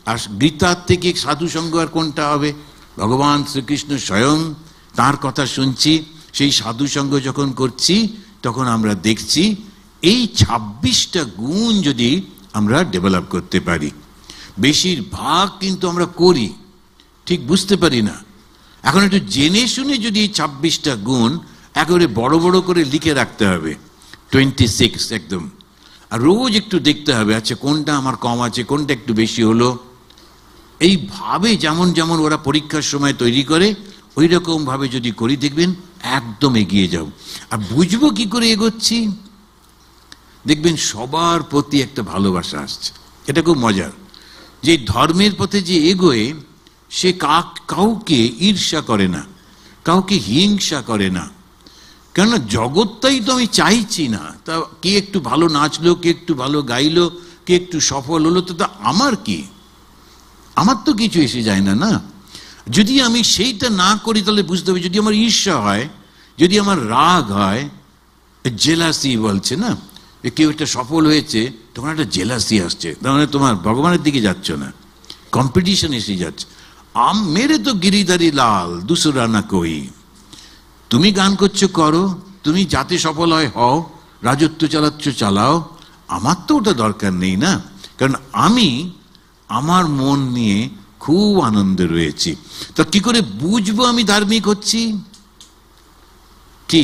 আর গীতার থেকে সাধু সঙ্গ আর কোনটা হবে? ভগবান শ্রীকৃষ্ণ স্বয়ং তার কথা শুনছি, সেই সাধু সঙ্গ যখন করছি তখন আমরা দেখছি এই 26টা গুণ যদি আমরা ডেভেলপ করতে পারি। বেশিরভাগ কিন্তু আমরা করি, ঠিক বুঝতে পারি না। এখন একটু জেনে শুনে যদি এই 26টা গুণ একেবারে বড় বড় করে লিখে রাখতে হবে, 26 একদম। আর রোজ একটু দেখতে হবে আচ্ছা কোনটা আমার কম আছে, কোনটা একটু বেশি হলো। এইভাবে যেমন যেমন ওরা পরীক্ষার সময় তৈরি করে ওই রকম ভাবে যদি করি দেখবেন একদম এগিয়ে যাও। আর বুঝবো কি করে এগোচ্ছি? দেখবেন সবার প্রতি একটা ভালোবাসা আসছে। এটা খুব মজার যে ধর্মের পথে যে এগোয় সে কাউকে ঈর্ষা করে না, কাউকে হিংসা করে না, কেননা জগৎটাই তো আমি চাইছি না। তা কে একটু ভালো নাচলো, কে একটু ভালো গাইলো, কে একটু সফল হলো, তো তা আমার কি? আমার তো কিছু এসে যায় না। না, যদি আমি সেইটা না করি তাহলে বুঝতে হবে, যদি আমার ঈর্ষা হয়, যদি আমার রাগ হয়, জেলাসি বলছে না, কেউ একটা সফল হয়েছে তখন একটা জেলাসি আসছে, তার মানে তোমার ভগবানের দিকে যাচ্ছ না, কম্পিটিশন এসে যাচ্ছে। মেরে তো গিরিধারী লাল দুসরা না কই। তুমি গান করছো করো, তুমি যাতে সফল হয় হও, রাজত্ব চালাচ্ছ চালাও, আমার তো ওটা দরকার নেই না। কারণ আমি আমার মন নিয়ে খুব আনন্দে রয়েছি। তা কি করে বুঝবো আমি ধার্মিক হচ্ছি? কি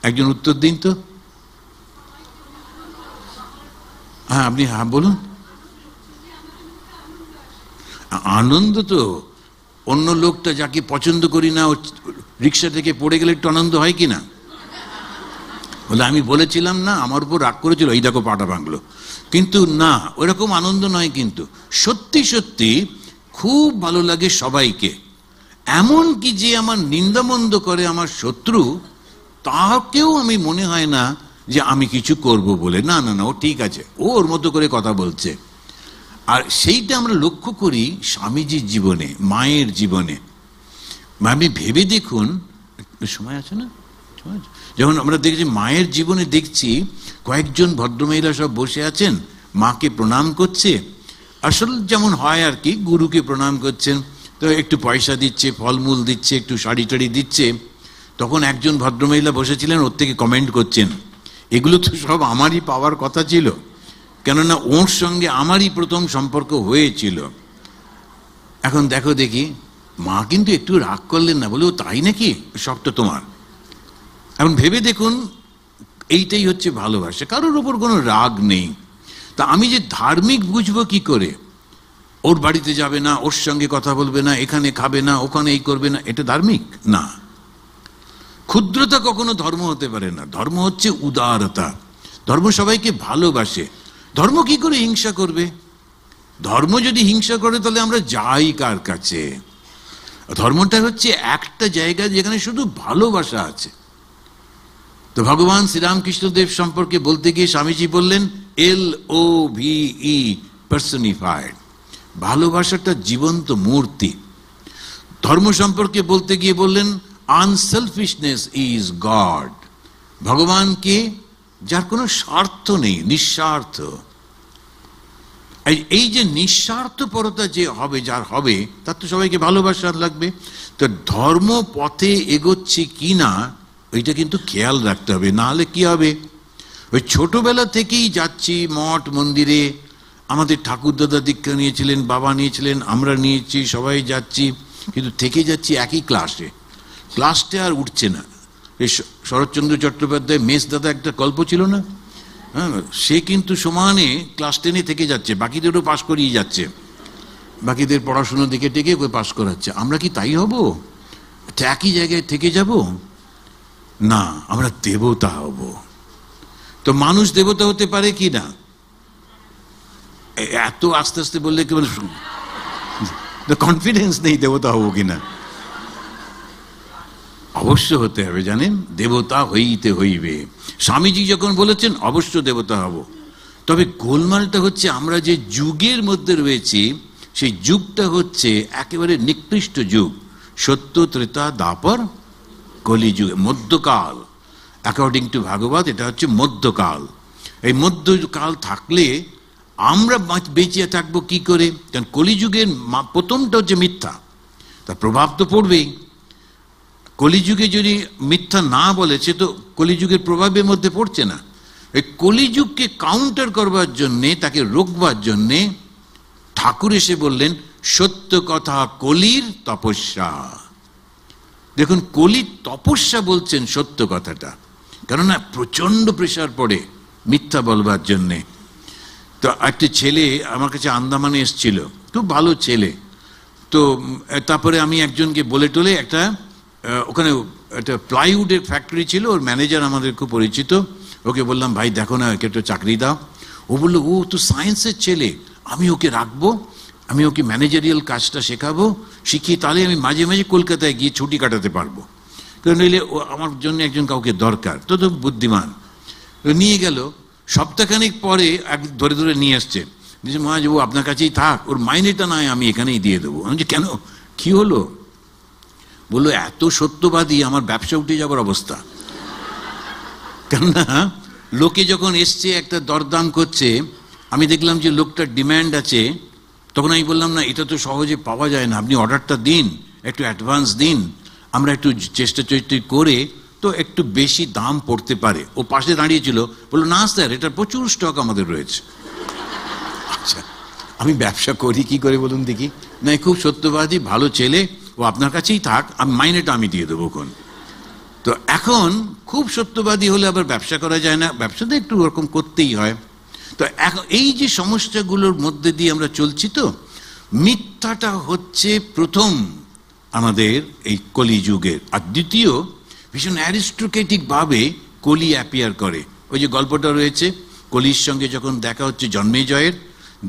একজন উত্তর দিন তো। হ্যাঁ, আপনি হ্যাঁ বলুন। আনন্দ তো অন্য লোকটা যাকে পছন্দ করি না, ও রিক্সা থেকে পড়ে গেলে একটু আনন্দ হয় কি না? বলে আমি বলেছিলাম না, আমার উপর রাগ করেছিল, এই দেখো পাটা ভাঙলো। কিন্তু না, ওরকম আনন্দ নয়। কিন্তু সত্যি সত্যি খুব ভালো লাগে সবাইকে। এমন কি যে আমার নিন্দামন্দ করে আমার শত্রু, তাকেও আমি মনে হয় না যে আমি কিছু করব বলে। না না না, ও ঠিক আছে, ও ওর মতো করে কথা বলছে। আর সেইটা আমরা লক্ষ্য করি স্বামীজির জীবনে, মায়ের জীবনে। আমি ভেবে দেখুন, সময় আছে না, যখন আমরা দেখছি মায়ের জীবনে, দেখছি কয়েকজন ভদ্রমহিলা সব বসে আছেন, মাকে প্রণাম করছে। আসলে যেমন হয় আর কি, গুরুকে প্রণাম করছেন, তো একটু পয়সা দিচ্ছে, ফলমূল দিচ্ছে, একটু শাড়ি টাড়ি দিচ্ছে। তখন একজন ভদ্রমহিলা বসেছিলেন, ওর থেকে কমেন্ট করছেন, এগুলো তো সব আমারই পাওয়ার কথা ছিল, কেননা ওর সঙ্গে আমারই প্রথম সম্পর্ক হয়েছিল। এখন দেখো দেখি, মা কিন্তু একটু রাগ করলেন না, বলে ও তাই নাকি, সবটা তোমার। এখন ভেবে দেখুন, এইটাই হচ্ছে ভালোবাসা, কারোর ওপর কোনো রাগ নেই। তা আমি যে ধার্মিক বুঝবো কি করে? ওর বাড়িতে যাবে না, ওর সঙ্গে কথা বলবে না, এখানে খাবে না, ওখানে এই করবে না, এটা ধার্মিক না। ক্ষুদ্রতা কখনো ধর্ম হতে পারে না। ধর্ম হচ্ছে উদারতা। ধর্ম সবাইকে ভালোবাসে। ধর্ম কি করে হিংসা করবে? ধর্ম যদি হিংসা করে তাহলে আমরা যাই কার কাছে? ধর্মটা হচ্ছে একটা জায়গা যেখানে শুধু ভালোবাসা আছে। তো ভগবান শ্রীরামকৃষ্ণদেব সম্পর্কে বলতে গিয়ে স্বামীজি বললেন LOVE, পার্সনিফাইড। ভালোবাসাটা জীবন্ত মূর্তি। ধর্ম সম্পর্কে বলতে গিয়ে বললেন আনসেলফিশনেস ইজ গড। ভগবানকে যার কোনো স্বার্থ নেই, নিঃস্বার্থ। এই যে নিঃস্বার্থপরতা যে হবে, যার হবে, তার তো সবাইকে ভালোবাসা লাগবে। তো ধর্ম পথে এগোচ্ছে কি না, ওইটা কিন্তু খেয়াল রাখতে হবে। না হলে কি হবে, ওই ছোটবেলা থেকেই যাচ্ছি মঠ মন্দিরে, আমাদের ঠাকুরদাদা দীক্ষা নিয়েছিলেন, বাবা নিয়েছিলেন, আমরা নিয়েছি, সবাই যাচ্ছি, কিন্তু থেকে যাচ্ছি একই ক্লাসে। ক্লাসটা আর উঠছে না। এই শরৎচন্দ্র চট্টোপাধ্যায় মেস দাদা একটা গল্প ছিল না, হ্যাঁ, সে কিন্তু সমানে ক্লাস 10 থেকে যাচ্ছে, বাকিদেরও পাশ করিয়ে যাচ্ছে, বাকিদের পড়াশুনো দিকে টেকে ওকে পাশ করাচ্ছে। আমরা কি তাই হব? একই জায়গায় থেকে যাব না, আমরা দেবতা হব। তো মানুষ দেবতা হতে পারে কি না? এত আস্তে আস্তে বললে কেবল কনফিডেন্স নেই দেবতা হবো কিনা। অবশ্য হতে হবে, জানেন, দেবতা হইতে হইবে। স্বামীজি যখন বলেছেন অবশ্য দেবতা হব। তবে গোলমালটা হচ্ছে আমরা যে যুগের মধ্যে রয়েছি, সেই যুগটা হচ্ছে একেবারে নিকৃষ্ট যুগ। সত্য, ত্রেতা, দ্বাপর, কলিযুগ, মধ্যকাল। অ্যাকর্ডিং টু ভাগবত এটা হচ্ছে মধ্যকাল। এই মধ্যকাল থাকলে আমরা বেঁচে থাকবো কি করে? কারণ কলিযুগের প্রথমটা হচ্ছে মিথ্যা, তার প্রভাব তো পড়বেই। কলিযুগে যদি মিথ্যা না বলে, সে তো কলিযুগের প্রভাবের মধ্যে পড়ছে না। এই কলিযুগকে কাউন্টার করবার জন্যে, তাকে রোকবার জন্যে ঠাকুর এসে বললেন সত্য কথা কলির তপস্যা। দেখুন, কলির তপস্যা বলছেন সত্য কথাটা, কেননা প্রচন্ড প্রেশার পড়ে মিথ্যা বলবার জন্যে। তো একটা ছেলে আমার কাছে আন্দামানে এসছিল, খুব ভালো ছেলে। তো তারপরে আমি একজনকে বলে টলে একটা, ওখানে একটা প্লাইউডের ফ্যাক্টরি ছিল, ওর ম্যানেজার আমাদের খুব পরিচিত। ওকে বললাম, ভাই দেখো না, ওকে একটা চাকরি দাও। ও বললো, ও তো সায়েন্সের ছেলে, আমি ওকে রাখবো, আমি ওকে ম্যানেজারিয়াল কাজটা শেখাবো, শিখিয়ে তাহলে আমি মাঝে মাঝে কলকাতায় গিয়ে ছুটি কাটাতে পারবো। নইলে আমার জন্য একজন কাউকে দরকার, তো তো বুদ্ধিমান। নিয়ে গেল, সপ্তাহখানিক পরে ধরে ধরে নিয়ে আসছে, মহারাজ ও আপনার কাছেই থাক, ওর মাইনেটা নয় আমি এখানেই দিয়ে দেবো। আমি যে কেন, কি হলো? বললো এত সত্যবাদী আমার ব্যবসা উঠে যাবার অবস্থা। কেননা লোকে যখন এসছে একটা দরদাম করছে, আমি দেখলাম যে লোকটার ডিম্যান্ড আছে, তখন আমি বললাম না এটা তো সহজে পাওয়া যায় না, আপনি অর্ডারটা দিন, একটু অ্যাডভান্স দিন, আমরা একটু চেষ্টা করে তো একটু বেশি দাম পড়তে পারে। ও পাশে দাঁড়িয়েছিল, বললো না স্যার এটা প্রচুর স্টক আমাদের রয়েছে। আচ্ছা আমি ব্যবসা করি কি করে বলুন দেখি? না খুব সত্যবাদী ভালো ছেলে, ও আপনার কাছেই থাক, আমি মাইনেটা আমি দিয়ে দেবো কোন। তো এখন খুব সত্যবাদী হলে আবার ব্যবসা করা যায় না, ব্যবসাতে একটু ওরকম করতেই হয়। তো এখন এই যে সমস্যাগুলোর মধ্যে দিয়ে আমরা চলছি, তো মিথ্যাটা হচ্ছে প্রথম আমাদের এই কলি যুগের। আর দ্বিতীয়, ভীষণ অ্যারিস্টোক্রেটিক ভাবে কলি অ্যাপিয়ার করে। ওই যে গল্পটা রয়েছে, কলির সঙ্গে যখন দেখা হচ্ছে জন্মেজয়ের,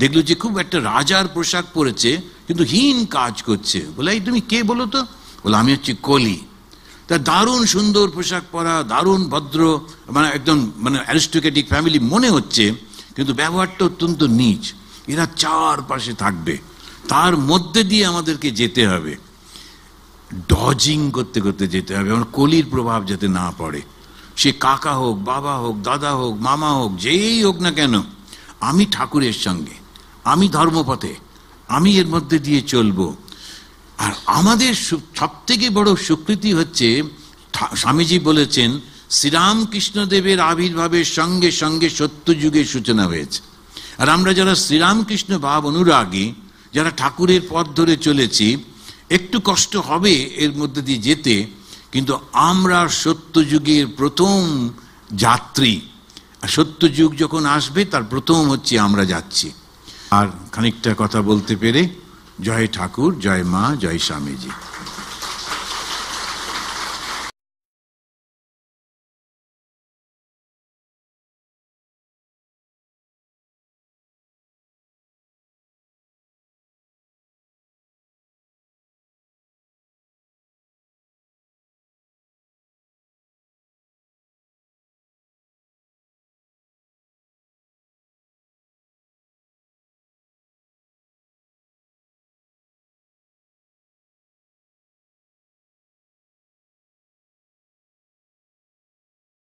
দেখলো যে খুব একটা রাজার পোশাক পরেছে কিন্তু হীন কাজ করছে। বলে এই তুমি কে বলো তো? বলে আমি হচ্ছি কলি। তা দারুণ সুন্দর পোশাক পরা, দারুণ ভদ্র, মানে একদম মানে অ্যারিস্টোক্রেটিক ফ্যামিলি মনে হচ্ছে, কিন্তু ব্যবহারটা অত্যন্ত নীচ। এরা চারপাশে থাকবে, তার মধ্যে দিয়ে আমাদেরকে যেতে হবে, ডজিং করতে করতে যেতে হবে, আমার কলির প্রভাব যাতে না পড়ে। সে কাকা হোক, বাবা হোক, দাদা হোক, মামা হোক, যেই হোক না কেন, আমি ঠাকুরের সঙ্গে, আমি ধর্মপথে, আমি এর মধ্যে দিয়ে চলবো। আর আমাদের সব থেকে বড় স্বীকৃতি হচ্ছে, স্বামীজি বলেছেন শ্রীরামকৃষ্ণদেবের আবির্ভাবের সঙ্গে সঙ্গে সত্যযুগের সূচনা হয়েছে। আর আমরা যারা শ্রীরামকৃষ্ণ ভাব অনুরাগী, যারা ঠাকুরের পথ ধরে চলেছি, একটু কষ্ট হবে এর মধ্যে দিয়ে যেতে, কিন্তু আমরা সত্যযুগের প্রথম যাত্রী। আর সত্যযুগ যখন আসবে তার প্রথম হচ্ছে আমরা যাচ্ছি। আর খানিকটা কথা বলতে পেরে, জয় ঠাকুর, জয় মা, জয় স্বামীজি।